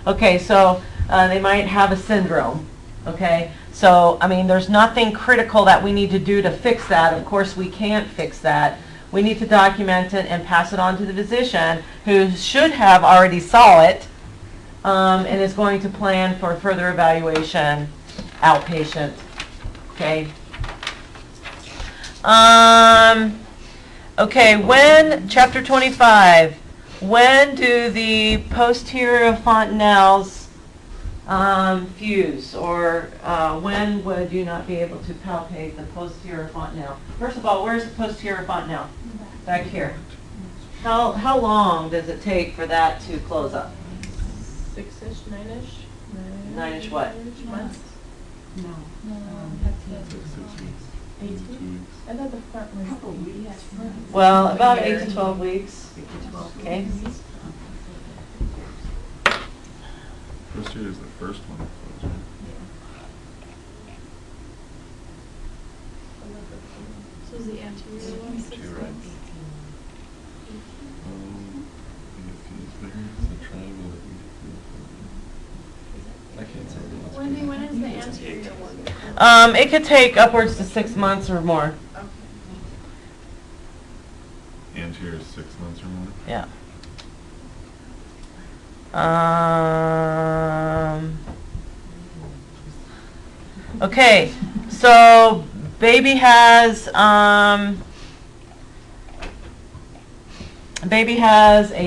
Okay, so they might have a syndrome, okay? So, I mean, there's nothing critical that we need to do to fix that. Of course, we can't fix that. We need to document it and pass it on to the physician who should have already saw it and is going to plan for further evaluation outpatient, okay? Okay, when, chapter 25, when do the posterior fontanelles fuse, or when would you not be able to palpate the posterior fontanelle? First of all, where's the posterior fontanelle? Back here. How long does it take for that to close up? 6-ish, 9-ish? 9-ish what? Months? No. It's like 6 weeks. 2 weeks. I thought the front was. Couple weeks. Well, about 8 to 12 weeks. Okay. Posterior is the first one. to close, right? So is the anterior one 6 Two, right? months? If he's bigger, it's a triangle that we I can't say. Wendy, when is the anterior one? It could take upwards to 6 months or more. Okay. Anterior is 6 months or more. Yeah. Okay, so baby has a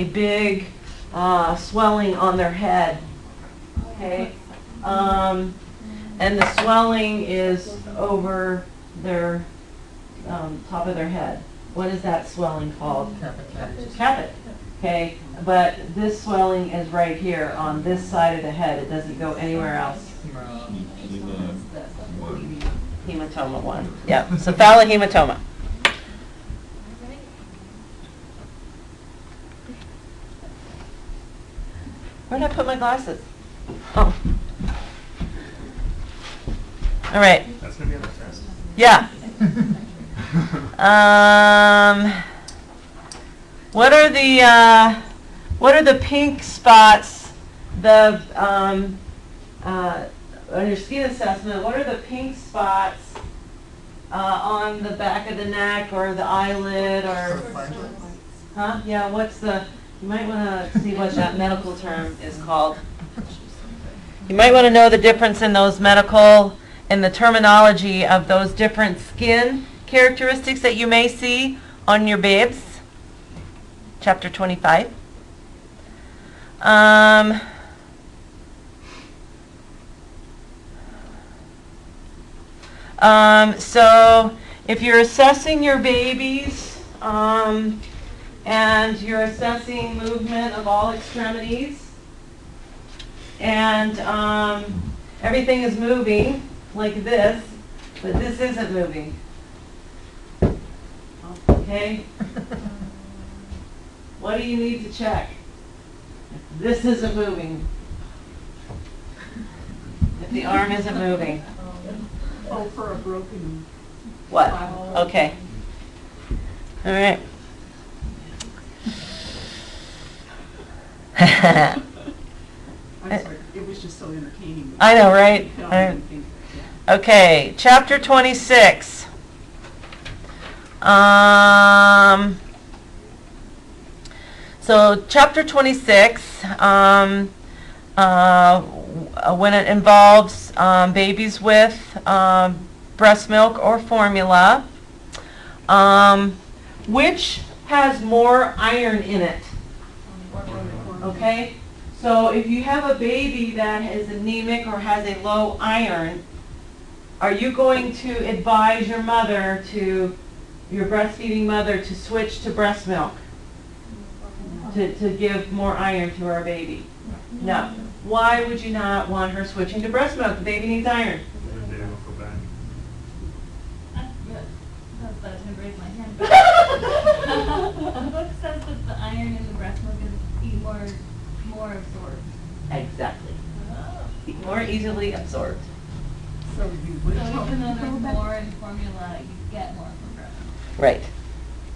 big swelling on their head. Okay, and the swelling is over their top of their head. What is that swelling called? Caput. Okay, but this swelling is right here on this side of the head. It doesn't go anywhere else. Hematoma 1. Yeah, cephalohematoma. Where did I put my glasses? Oh. All right. That's gonna be on the test. Yeah. What are the pink spots? On your skin assessment, what are the pink spots on the back of the neck or the eyelid or? Huh? Yeah. What's the You might want to see what that medical term is called. You might want to know the difference in those medical and the terminology of those different skin characteristics that you may see on your babes. Chapter 25. So if you're assessing your babies, and you're assessing movement of all extremities, and everything is moving like this, but this isn't moving. Okay? What do you need to check? If this isn't moving. If the arm isn't moving. Oh, for a broken. What? spinal. Okay. All right. I'm sorry, it was just so entertaining. I know, right? I don't even think, yeah. Okay, chapter 26. So chapter 26, when it involves babies with breast milk or formula, which has more iron in it? Okay? So if you have a baby that is anemic or has a low iron, are you going to advise your mother to, your breastfeeding mother, to switch to breast milk? To give more iron to our baby? No. Why would you not want her switching to breast milk? The baby needs iron. And they don't go back. That's going to raise my hand. The book says that the iron in the breast milk is more absorbed. Exactly. More easily absorbed. So you would So tell even though them to there's go back? more in formula, you get more from breast milk. Right.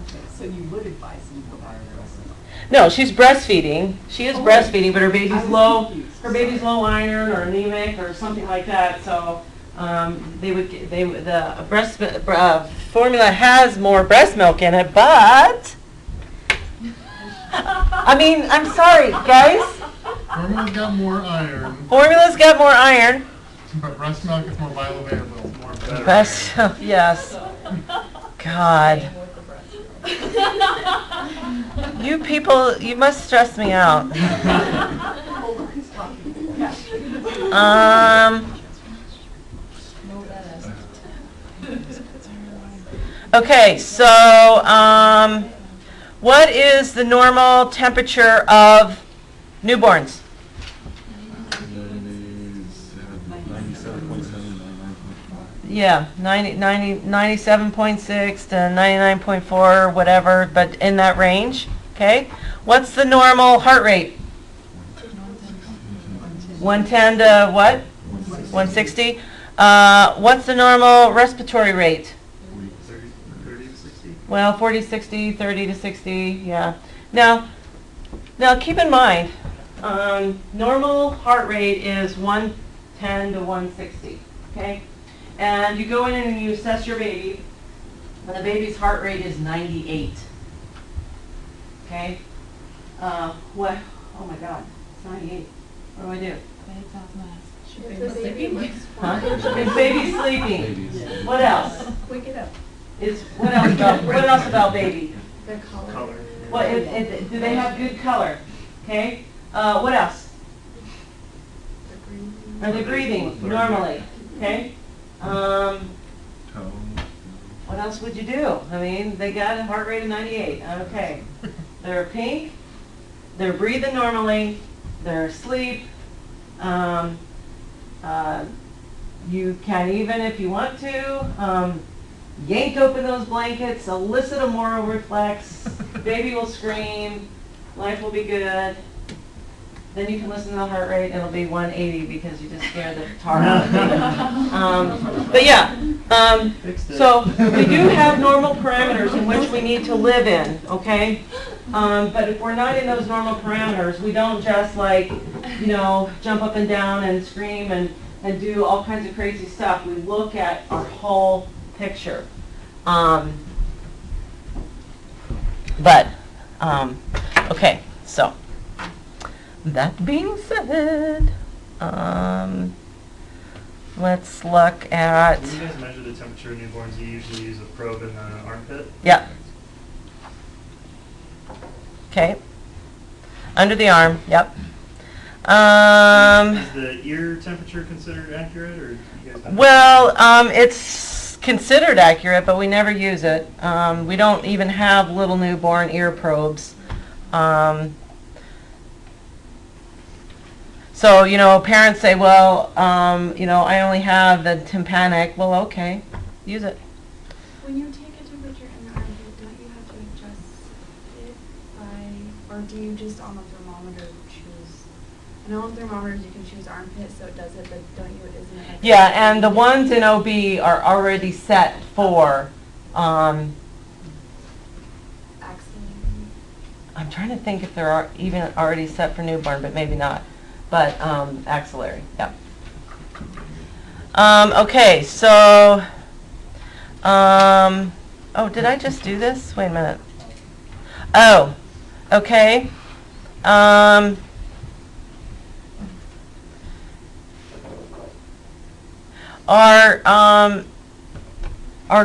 Okay, so you would advise them to go back to breast milk? No, she's breastfeeding. She is Oh. breastfeeding, but her I baby's was low. confused. Her baby's low iron or anemic or something like that. So the breast formula has more breast milk in it, but I mean, I'm sorry, guys. Formula's got more iron, Formula's got more iron. but breast milk is more bioavailable. More better. Breast, yes. God. You people, you must stress me out. Hold on, he's talking. Yeah. Okay, so what is the normal temperature of newborns? Yeah, 97.6 to 99.4, whatever, but in that range, okay? What's the normal heart rate? 110 to what? 160? What's the normal respiratory rate? 30 to 60? Well, 40, 60, 30 to 60, yeah. Now keep in mind, normal heart rate is 110 to 160, okay? And you go in and you assess your baby, and the baby's heart rate is 98. Okay? What? Oh my God, it's 98. What do I do? Baby's off mask. If the baby looks Huh? Is baby sleeping? What else? Wake it up. What else about baby? the color. Color. What, do they have good color? Okay? What else? Are they breathing normally? Okay? What else would you do? I mean, they got a heart rate of 98. Okay. They're pink. They're breathing normally. They're asleep. You can even, if you want to, yank open those blankets, elicit a moral reflex. Baby will scream. Life will be good. Then you can listen to the heart rate, and it'll be 180 because you just scared the tar out of it. But yeah, so we do have normal parameters in which we need to live in, okay? But if we're not in those normal parameters, we don't just jump up and down and scream and do all kinds of crazy stuff. We look at our whole picture. Okay, So, that being said, let's look at, When you guys measure the temperature of newborns, you usually use a probe in the armpit? yeah. Okay. Under the arm, yep. Is the ear temperature considered accurate, or do you guys have? Well, it's considered accurate, but we never use it. We don't even have little newborn ear probes. So, you know, parents say, well, you know, I only have the tympanic. Well, okay, use it. When you take a temperature in the armpit, don't you have to adjust it by, or do you just on the thermometer choose? I know on thermometers you can choose armpit, so it does it, but don't you, isn't it like? Yeah, and the ones in OB are already set for, Axillary? I'm trying to think if they're even already set for newborn, but maybe not. But axillary, yep. Okay, so, oh, did I just do this? Wait a minute. Oh, okay. Are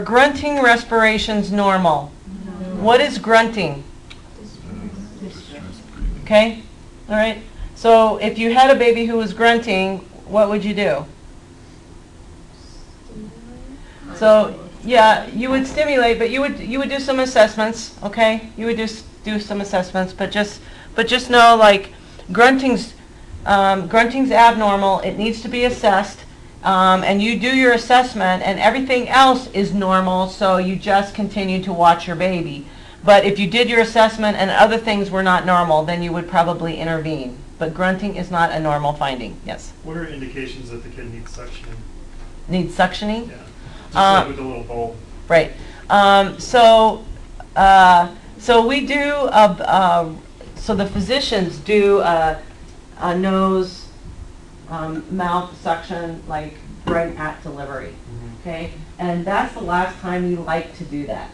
grunting respirations normal? What is grunting? Okay, all right. So if you had a baby who was grunting, what would you do? So yeah, you would stimulate, but you would do some assessments, okay? You would just do some assessments, but just know, like, grunting's abnormal. It needs to be assessed, and you do your assessment, and everything else is normal. So you just continue to watch your baby. But if you did your assessment and other things were not normal, then you would probably intervene. But grunting is not a normal finding. Yes. What are indications that the kid needs suctioning? Needs suctioning? Yeah. Just like with the little bulb. Right. So we do, so the physicians do a nose, mouth suction, like right at delivery, okay? And that's the last time we like to do that,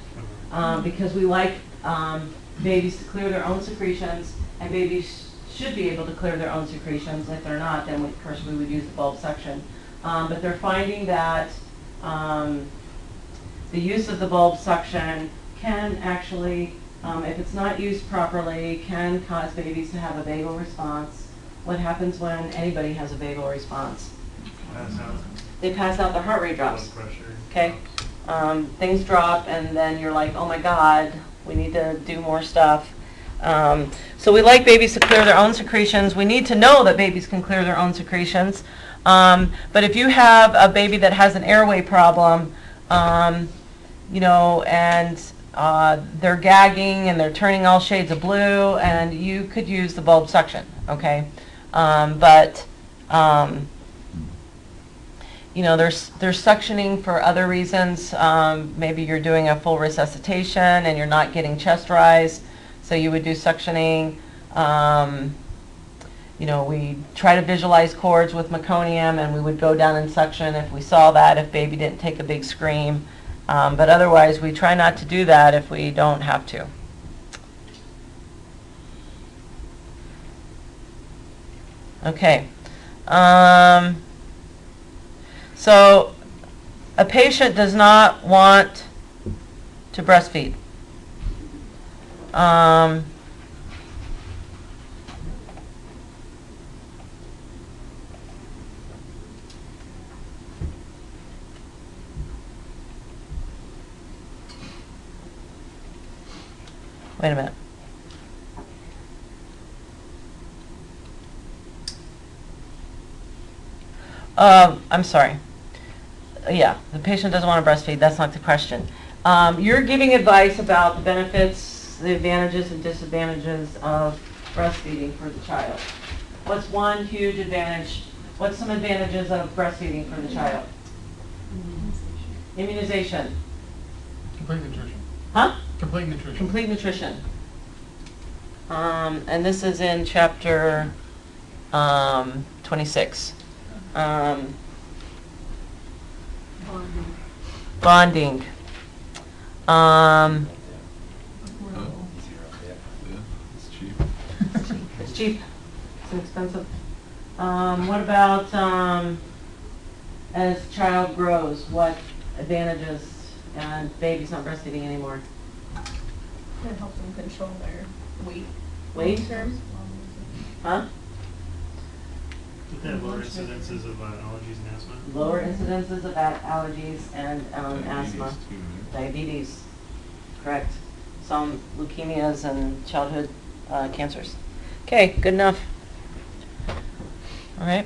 because we like babies to clear their own secretions, and babies should be able to clear their own secretions. If they're not, then of course we would use the bulb suction. But they're finding that the use of the bulb suction can actually, if it's not used properly, can cause babies to have a vagal response. What happens when anybody has a vagal response? Pass out. They pass out, their heart rate drops. Blood pressure. Okay? Things drop, and then you're like, oh my God, we need to do more stuff. So we like babies to clear their own secretions. We need to know that babies can clear their own secretions. But if you have a baby that has an airway problem, you know, and they're gagging and they're turning all shades of blue, and you could use the bulb suction, okay? You know, there's suctioning for other reasons. Maybe you're doing a full resuscitation and you're not getting chest rise, so you would do suctioning. You know, we try to visualize cords with meconium, and we would go down and suction if we saw that, if baby didn't take a big scream. But otherwise, we try not to do that if we don't have to. Okay. So a patient does not want to breastfeed. Wait a minute. I'm sorry. Yeah, the patient doesn't want to breastfeed. That's not the question. You're giving advice about the benefits, the advantages and disadvantages of breastfeeding for the child. What's one huge advantage? What's some advantages of breastfeeding for the child? Immunization. Complete nutrition. Huh? Complete nutrition. Complete nutrition. And this is in chapter 26. Bonding. Yeah, it's cheap. cheap. It's inexpensive. What about, as child grows, what advantages and baby's not breastfeeding anymore? It helps them control their weight. Weight? Long-term. Huh? Would they have lower incidences of allergies and asthma? Lower incidences of allergies and Diabetes asthma. too, right? Diabetes, correct. Some leukemias and childhood cancers. Okay, good enough. All right.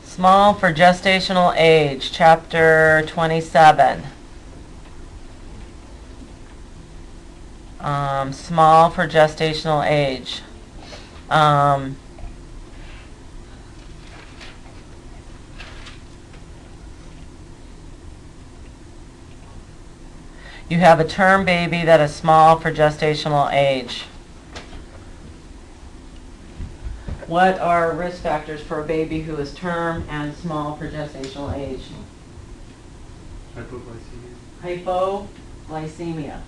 Small for gestational age, chapter 27. Small for gestational age. You have a term baby that is small for gestational age. What are risk factors for a baby who is term and small for gestational age? Hypoglycemia. Hypoglycemia.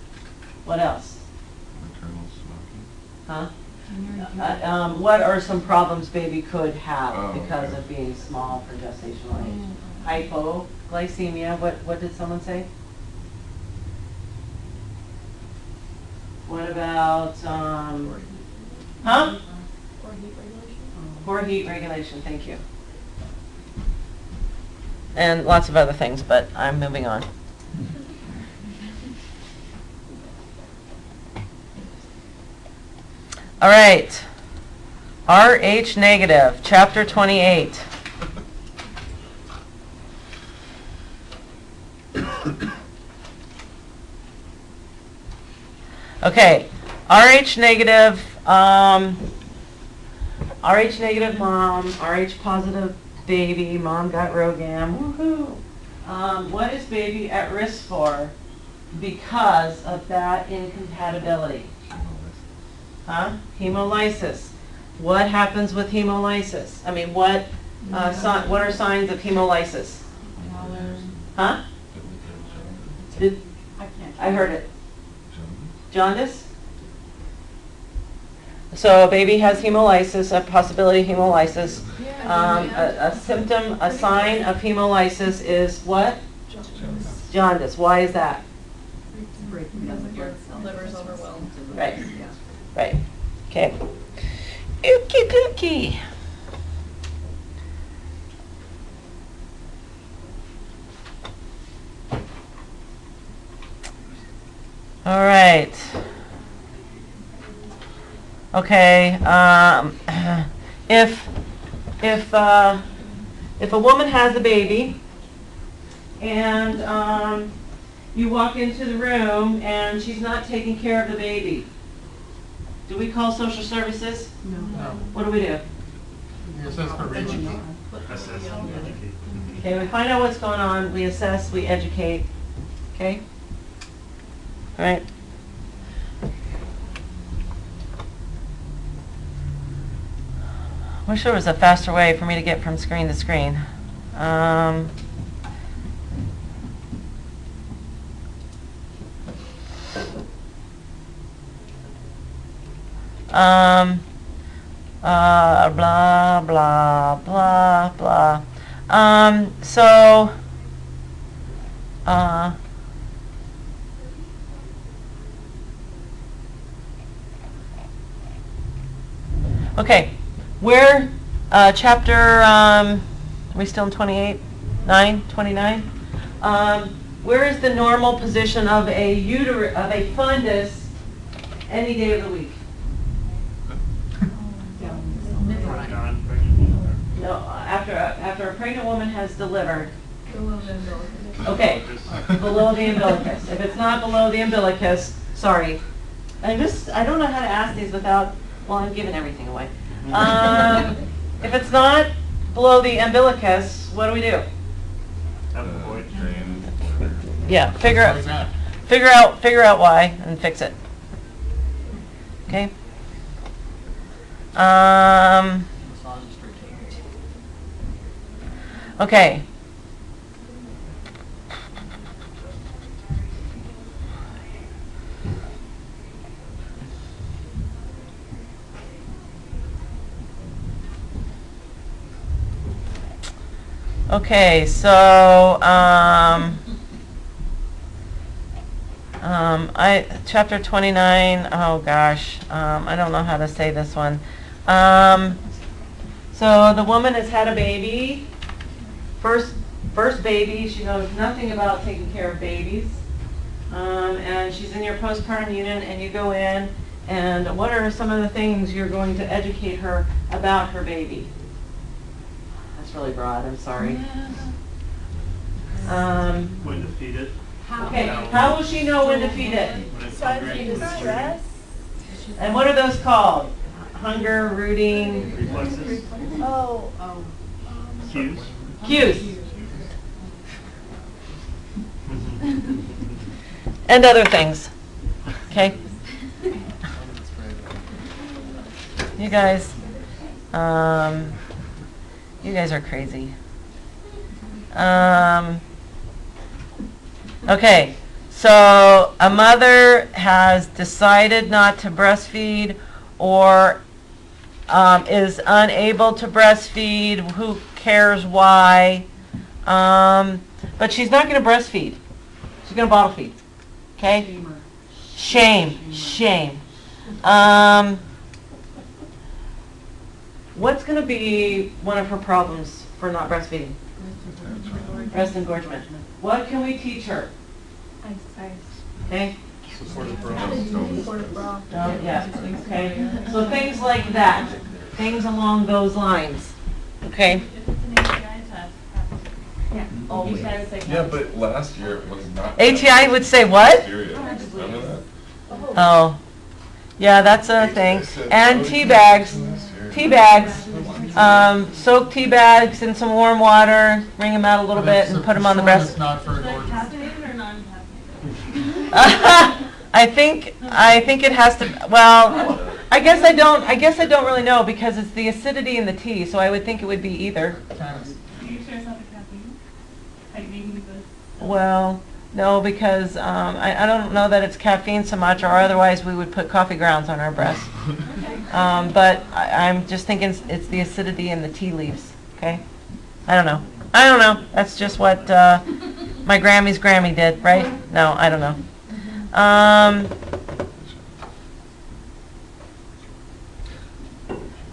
What else? Maternal smoking. Huh? What are some problems baby could have Oh, because okay. of being small for gestational age? Hypoglycemia, what did someone say? What about, huh? Or heat regulation. Poor heat regulation, thank you. And lots of other things, but I'm moving on. All right. RH negative, chapter 28. Okay, RH negative mom, RH positive baby, mom got ROGAM, woohoo. What is baby at risk for because of that incompatibility? Huh? Hemolysis. What happens with hemolysis? I mean, what are signs of hemolysis? Huh? I heard it. Jaundice? So a baby has hemolysis, a possibility of hemolysis. A symptom, a sign of hemolysis is what? Jaundice. Why is that? Because if your liver's overwhelmed. Right. Right. Okay. Ookie dookie. All right. Okay. If a woman has a baby and you walk into the room and she's not taking care of the baby, do we call social services? No. What do we do? You assess for reaching. Assess and educate. Okay, we find out what's going on, we assess, we educate. Okay? All right. Wish there was a faster way for me to get from screen to screen. Blah, blah, blah, blah. Okay, where, chapter, are we still in 28? 29? Where is the normal position of a fundus any day of the week? Non-pregnant. No, after a pregnant woman has delivered. Below the umbilicus. Okay, below the umbilicus. If it's not below the umbilicus, sorry. I don't know how to ask these without, well, I'm giving everything away. If it's not below the umbilicus, what do we do? Have a void. Drain. Yeah, figure Why is that? out why and fix it. Okay? Okay, so, chapter 29, oh gosh, I don't know how to say this one. So the woman has had a baby, first baby, she knows nothing about taking care of babies. And she's in your postpartum unit, and you go in, and what are some of the things you're going to educate her about her baby? That's really broad, I'm sorry. When to feed it. Okay, how will she know when to feed it? When it's Besides hungry. the stress. And what are those called? Hunger, rooting, Reflexes. Oh. Cues. cues, and other things. Okay? You guys are crazy. Okay, so a mother has decided not to breastfeed or is unable to breastfeed. Who cares why? But she's not going to breastfeed. She's going to bottle feed. Okay? Shame. What's going to be one of her problems for not breastfeeding? Breast engorgement. What can we teach her? Okay? Supportive bra. Yeah, okay. So things like that. Things along those lines. Okay? If it's an ATI test, Always. ATI would say Yeah, but last year it was not. ATI would say what? Serious. Remember that? Oh. Yeah, that's a thing. And tea bags. Tea bags. Soak tea bags in some warm water, wring them out a little bit, and put them on the breast. It's not for Is that engorgement. caffeinated or non-caffeinated? I think it has to. Well, I guess I don't really know because it's the acidity in the tea, so I would think it would be either. Cannabis. Are you sure it's not the caffeine? Like maybe the. Well, no, because I don't know that it's caffeine so much, or otherwise we would put coffee grounds on our breasts. But I'm just thinking it's the acidity in the tea leaves. Okay, I don't know. That's just what my Grammy's Grammy did, right? No, I don't know.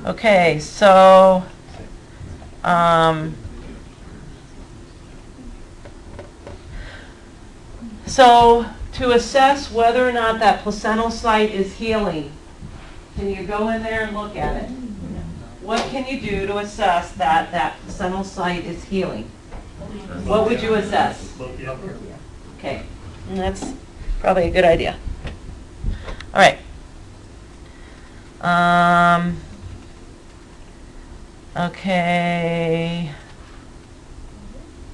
Okay, so so to assess whether or not that placental site is healing, can you go in there and look at it? What can you do to assess that that placental site is healing? What would you assess? Look, yeah. Okay, and that's probably a good idea. All right. Okay.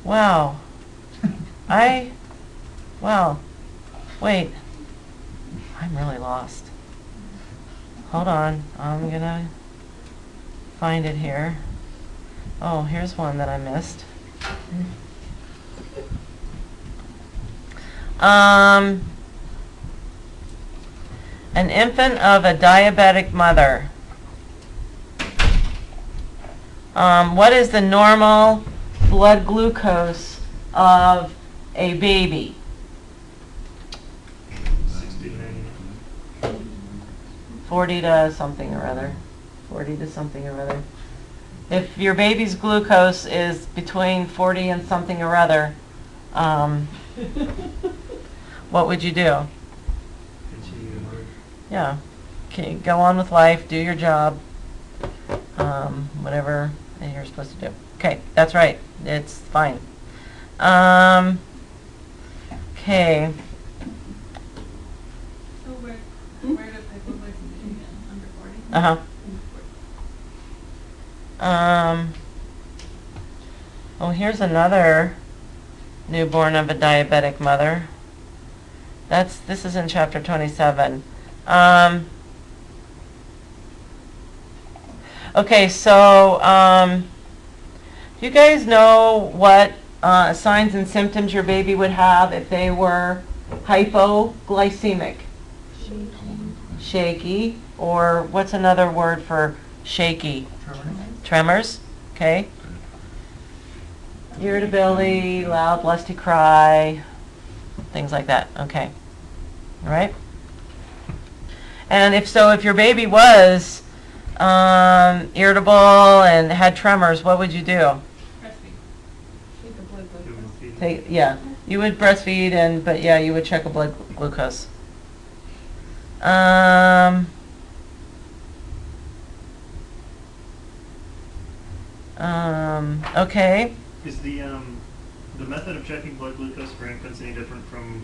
Wow. Wow. Wait. I'm really lost. Hold on. I'm gonna find it here. Oh, here's one that I missed. An infant of a diabetic mother. What is the normal blood glucose of a baby? 60, 90. 40 to something or other. 40 to something or other. If your baby's glucose is between 40 and something or other, what would you do? Continue to work. Yeah. Okay, go on with life, do your job, whatever you're supposed to do. Okay, that's right. It's fine. Okay. So where does hypoglycemia begin? Under 40? Uh-huh. Oh, here's another newborn of a diabetic mother. This is in chapter 27. Okay, so you guys know what signs and symptoms your baby would have if they were hypoglycemic? Shaky, or what's another word for shaky? Tremors, okay. Irritability, loud, lusty cry, things like that. Okay. All right. And if your baby was irritable and had tremors, what would you do? Breastfeed. Take a blood glucose. You would breastfeed, but you would check a blood glucose. Okay. Is the method of checking blood glucose for infants any different from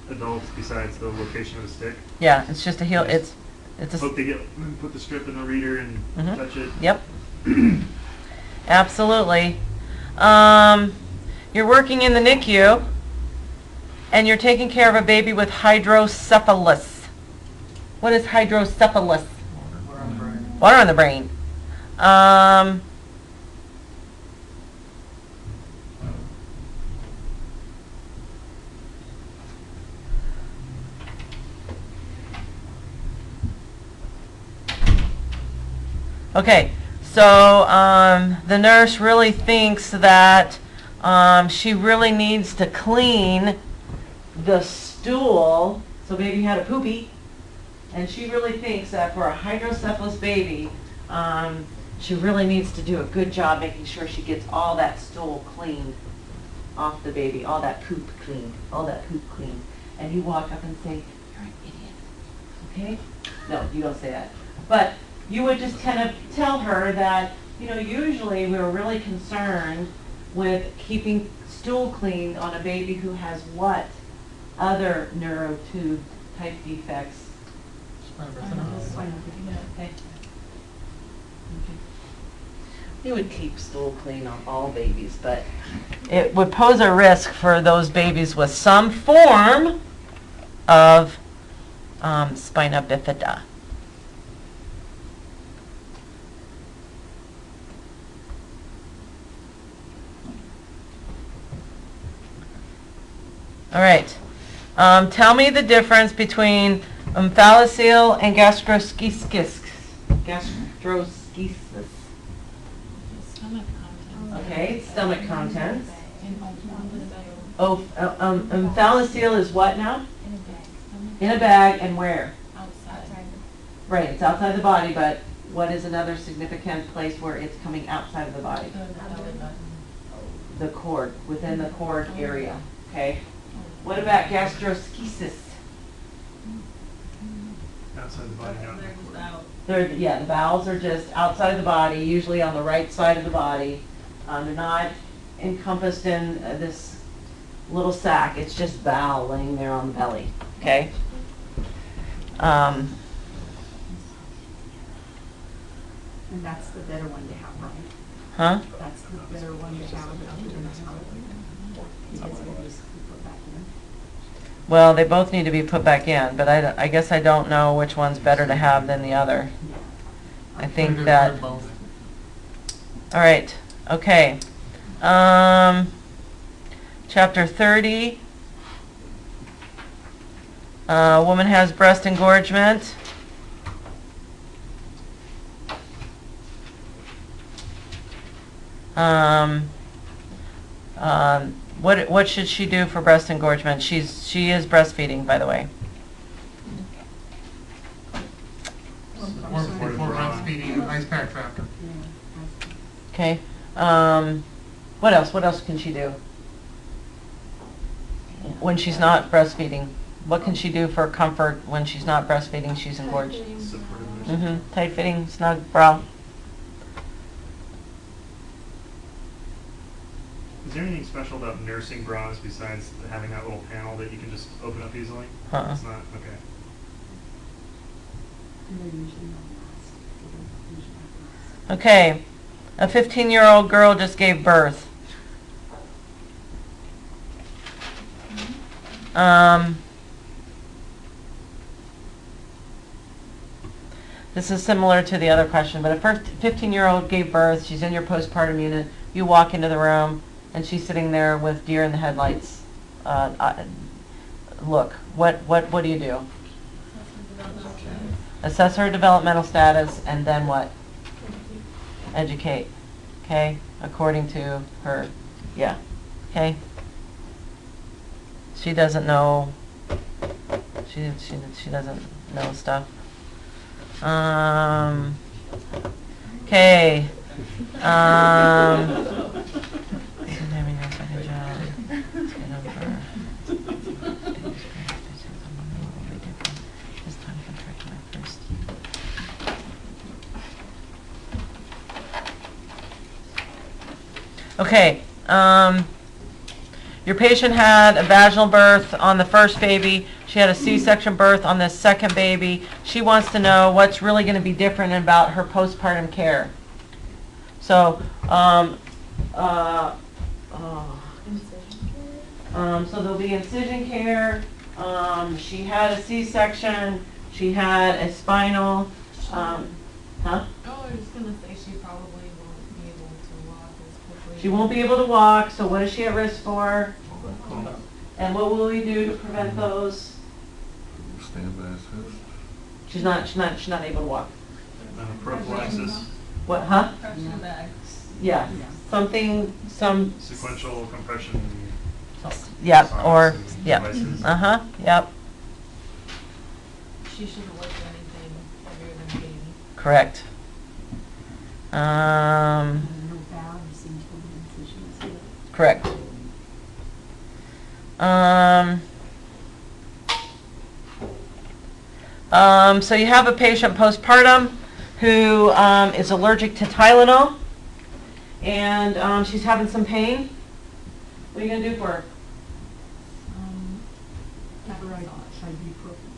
adults besides the location of the stick? Yeah, it's just a heel. It's a. Hope they put the strip in the reader and Mhm. touch it. Yep. Absolutely. You're working in the NICU, and you're taking care of a baby with hydrocephalus. What is hydrocephalus? Water on the brain. Water on the brain. Okay, so the nurse really thinks that she really needs to clean the stool. So baby had a poopy, and she really thinks that for a hydrocephalus baby, she really needs to do a good job making sure she gets all that stool cleaned off the baby, all that poop cleaned. And you walk up and say, "You're an idiot." Okay? No, you don't say that. But you would just kind of tell her that, usually we're really concerned with keeping stool clean on a baby who has what other neurotube type defects? Okay. You would keep stool clean on all babies, but it would pose a risk for those babies with some form of spina bifida. All right. Tell me the difference between omphalocele and gastroschisis. Gastroschisis. Stomach contents. Okay, stomach contents. And ultimately, Oh, omphalocele is what now? in a bag. Stomach In a bag and where? outside. Right, it's outside the body, but what is another significant place where it's coming outside of the body? The cord, within the cord area, okay? What about gastroschisis? Outside the body, not in the cord. The bowels are just outside of the body, usually on the right side of the body. They're not encompassed in this little sac. It's just bowel laying there on the belly, okay? And that's the better one to have, right? Huh? That's the better one to have. Because it needs to be put back in. Well, they both need to be put back in, but I guess I don't know which one's better to have than the other. I think Put it that, in both. all right, okay. Chapter 30. Woman has breast engorgement. What should she do for breast engorgement? She is breastfeeding, by the way. Before breastfeeding, ice pack after. Okay. What else? What else can she do? When she's not breastfeeding, what can she do for comfort when she's not breastfeeding? She's engorged. Supportive. Mm-hmm. Tight fitting, snug bra. Is there anything special about nursing bras besides having that little panel that you can just open up easily? Uh-uh. It's not, okay. And they're usually not last. They don't usually last. Okay. A 15-year-old girl just gave birth. This is similar to the other question, but a 15-year-old gave birth. She's in your postpartum unit. You walk into the room, and she's sitting there with deer in the headlights. Look, what do you do? Assess her developmental status, and then what? Educate. okay, according to her, yeah, okay? She doesn't know, she doesn't know stuff. Okay, okay, your patient had a vaginal birth on the first baby. She had a C-section birth on the second baby. She wants to know what's really going to be different about her postpartum care. So, so there'll be incision care. She had a C-section. She had a spinal. Huh? Oh, I was gonna say she probably won't be able to walk as quickly. She won't be able to walk. So what is she at risk for? And what will we do to prevent those? Stand by assist. She's not able to walk. Prophylaxis, What? Huh? Crush in the bag. Yeah. Something. Some. sequential compression. Yeah. socks Or. and Yeah. devices. Yep. She shouldn't lift anything heavier than a baby. Correct. No valves until the incision is healed. Correct. So you have a patient postpartum who is allergic to Tylenol, and she's having some pain. What are you going to do for her? Ibuprofen.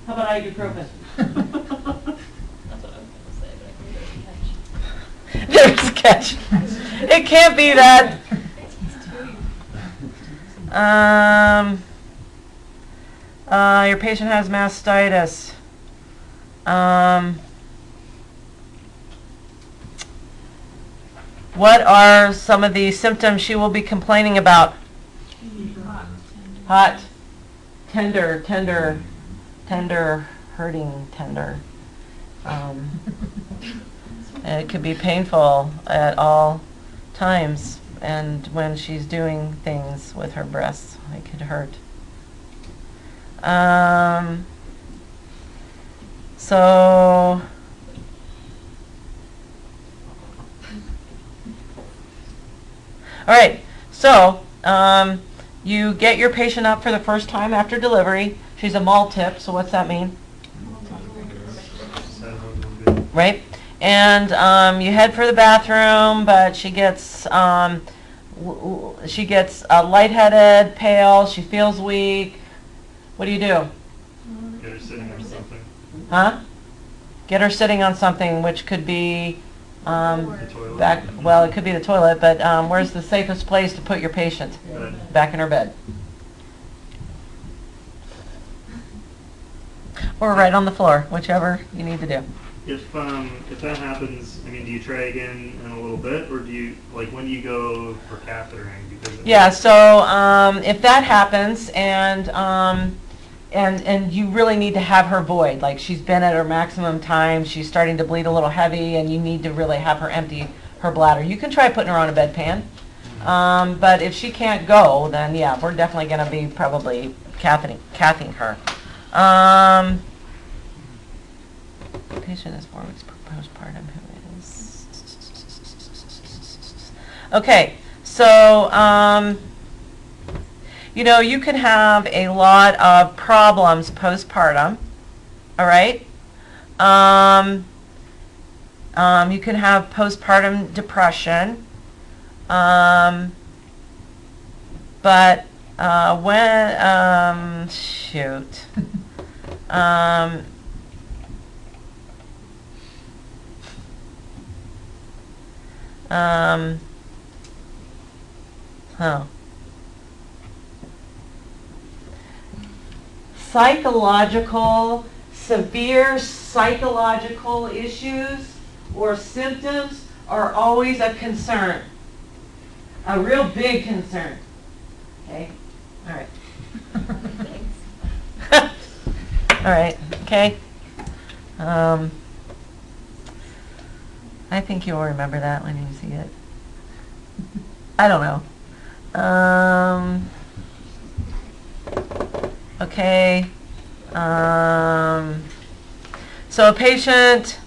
How about ibuprofen? That's what I was gonna say, but I think There's a catch. It can't be that. Your patient has mastitis. What are some of the symptoms she will be complaining about? Hot, tender, hurting, tender. And it could be painful at all times, and when she's doing things with her breasts, it could hurt. So, all right, so you get your patient up for the first time after delivery. She's a MALTIP, so what's that mean? Right? And you head for the bathroom, but she gets lightheaded, pale, she feels weak. What do you do? Get her sitting on something. Huh? Get her sitting on something, which could be The toilet. back. Well, it could be the toilet, but where's the safest place to put your patient? Bed. Back in her bed. Or right on the floor, whichever you need to do. If that happens, I mean, do you try again in a little bit, or do you, like, when do you go for cathetering? Because Yeah, so if that happens and you really need to have her void, like she's been at her maximum time, she's starting to bleed a little heavy, and you need to really have her empty her bladder. You can try putting her on a bedpan, but if she can't go, then yeah, we're definitely going to be probably cathing her. Patient is 4 weeks postpartum. Who is? Okay, so you can have a lot of problems postpartum. All right. You can have postpartum depression. But when shoot. Severe psychological issues or symptoms are always a concern. A real big concern. Okay? All right. All right, okay. I think you'll remember that when you see it. I don't know. Okay. So a patient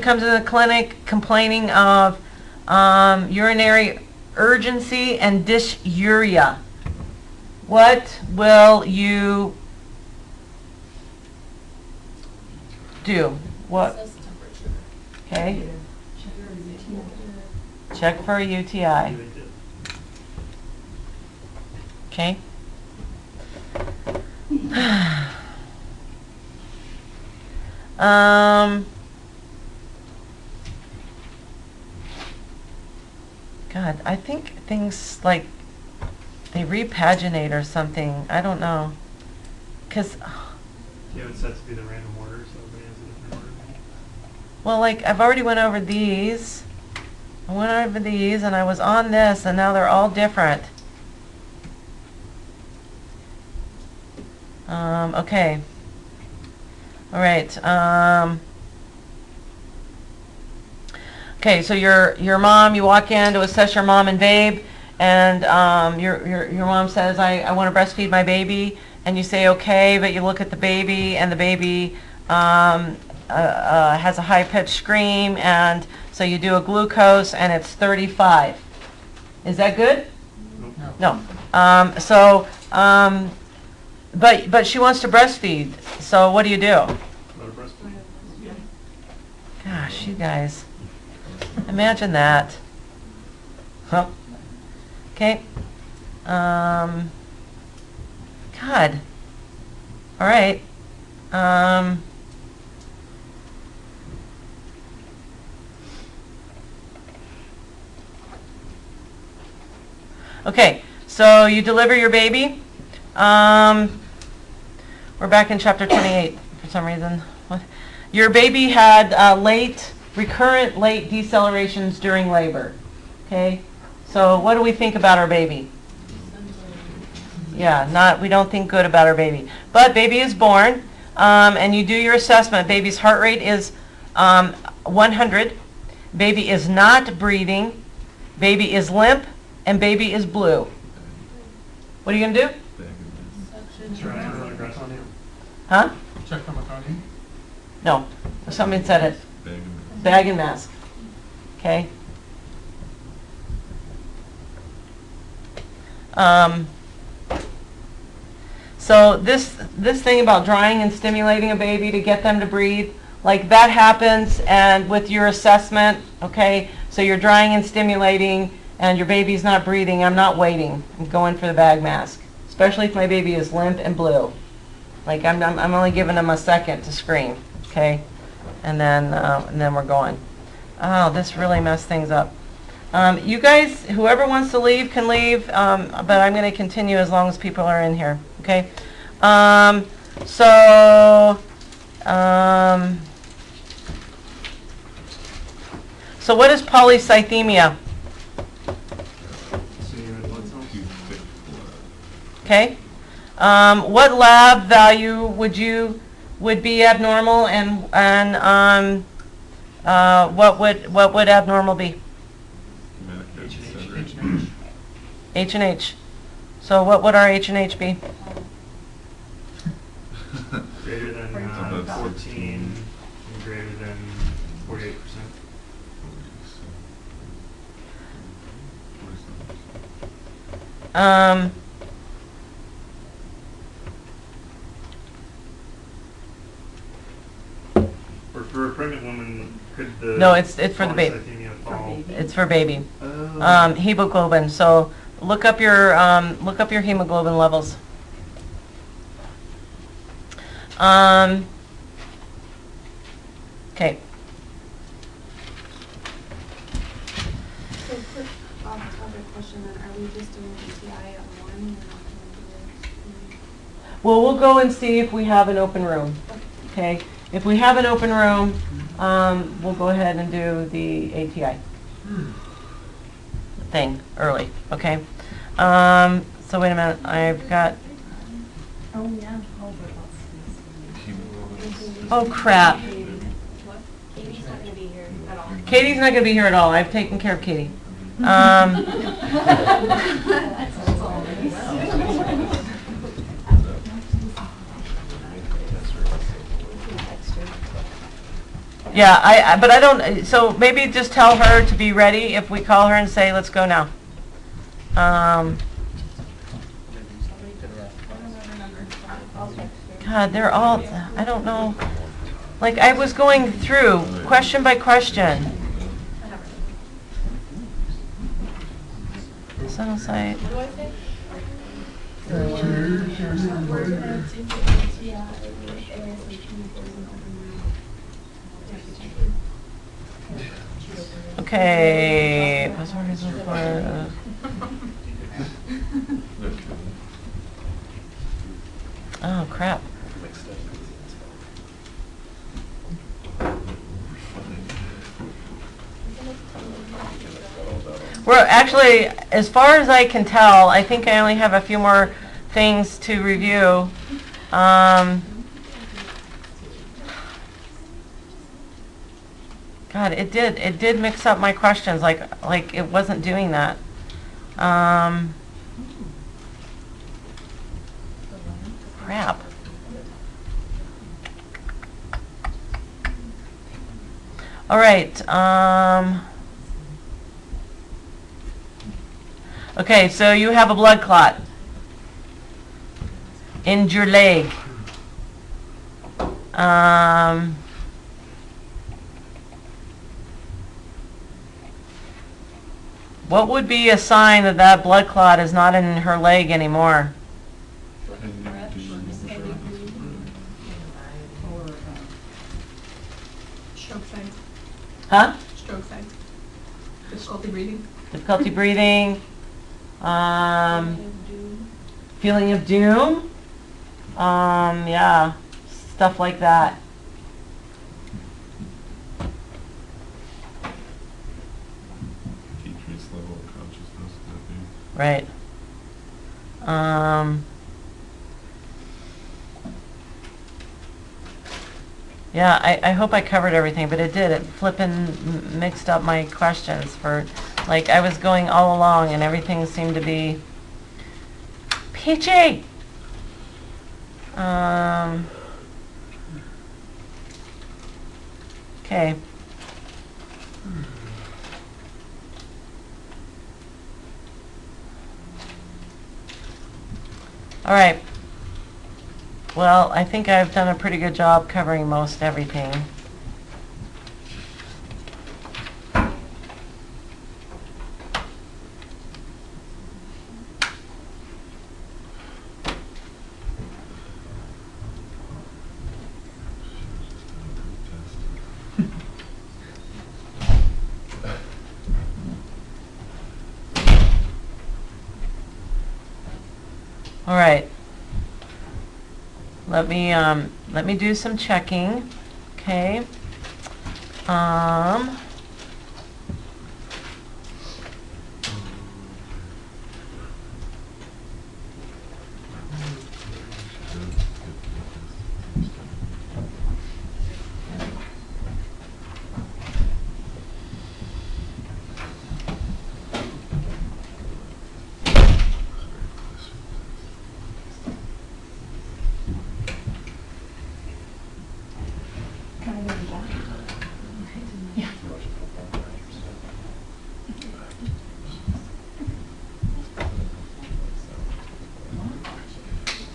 comes to the clinic complaining of urinary urgency and dysuria. What will you do? What? Okay. Check for a UTI. Okay. God, I think things like they repaginate or something. I don't know. Because, Do you have it set to be the random order, so everybody has a different order? well, like, I've already went over these. I went over these, and I was on this, and now they're all different. Okay. All right. Okay, so your mom, you walk in to assess your mom and babe, and your mom says, I want to breastfeed my baby, and you say okay, but you look at the baby, and the baby has a high-pitched scream, and so you do a glucose, and it's 35. Is that good? Nope. No. But she wants to breastfeed, so what do you do? Let her breastfeed. Gosh, you guys. Imagine that. Huh. Okay. God. All right. Okay, so you deliver your baby. We're back in chapter 28 for some reason. What? Your baby had recurrent late decelerations during labor. Okay, so what do we think about our baby? Yeah, we don't think good about our baby. But baby is born, and you do your assessment. Baby's heart rate is 100. Baby is not breathing. Baby is limp, and baby is blue. What are you gonna do? Try another breastfeed. Huh? Check for meconium. No, somebody said it. Bag and mask. Okay. So this thing about drying and stimulating a baby to get them to breathe, like that happens, and with your assessment, okay, so you're drying and stimulating, and your baby's not breathing, I'm not waiting. I'm going for the bag mask, especially if my baby is limp and blue. Like I'm only giving them a second to scream, okay, and then we're going. Oh, this really messed things up. You guys, whoever wants to leave can leave, but I'm going to continue as long as people are in here, okay? So what is polycythemia? So you had blood cells? Okay. What lab value would be abnormal, and what would abnormal be? H and H. So what would our H and H be? Greater than 14 and greater than 48%. Or for a pregnant woman, could the No, it's for the baby. polycythemia fall? It's for baby. Oh. Hemoglobin. So look up your hemoglobin levels. Okay. So quick off-topic question then, are we just doing UTI at 1 and we're not going to do it? Well, we'll go and see if we have an open room. Okay. If we have an open room, we'll go ahead and do the ATI thing early. Okay. So wait a minute. I've got. Oh, yeah. Oh crap. Katie's not gonna be here at all. Katie's not gonna be here at all. I've taken care of Katie. Yeah, but I don't, so maybe just tell her to be ready if we call her and say, let's go now. God, they're all, I don't know. Like, I was going through question by question. Cell site. What do I say? Okay. Password is required. Oh, crap. We're actually, as far as I can tell, I think I only have a few more things to review. God, it did mix up my questions, like it wasn't doing that. Crap. All right. Okay, so you have a blood clot in your leg. What would be a sign that that blood clot is not in her leg anymore? Or stroke signs. Huh? Stroke signs. Difficulty breathing. Difficulty breathing. Feeling of doom. Yeah, stuff like that. Decreased level of consciousness, could be. Right. Yeah, I hope I covered everything, but it did. It flippin' mixed up my questions for, like, I was going all along and everything seemed to be peachy. Okay. All right. Well, I think I've done a pretty good job covering most everything. All right. Let me do some checking. Okay.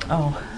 Oh.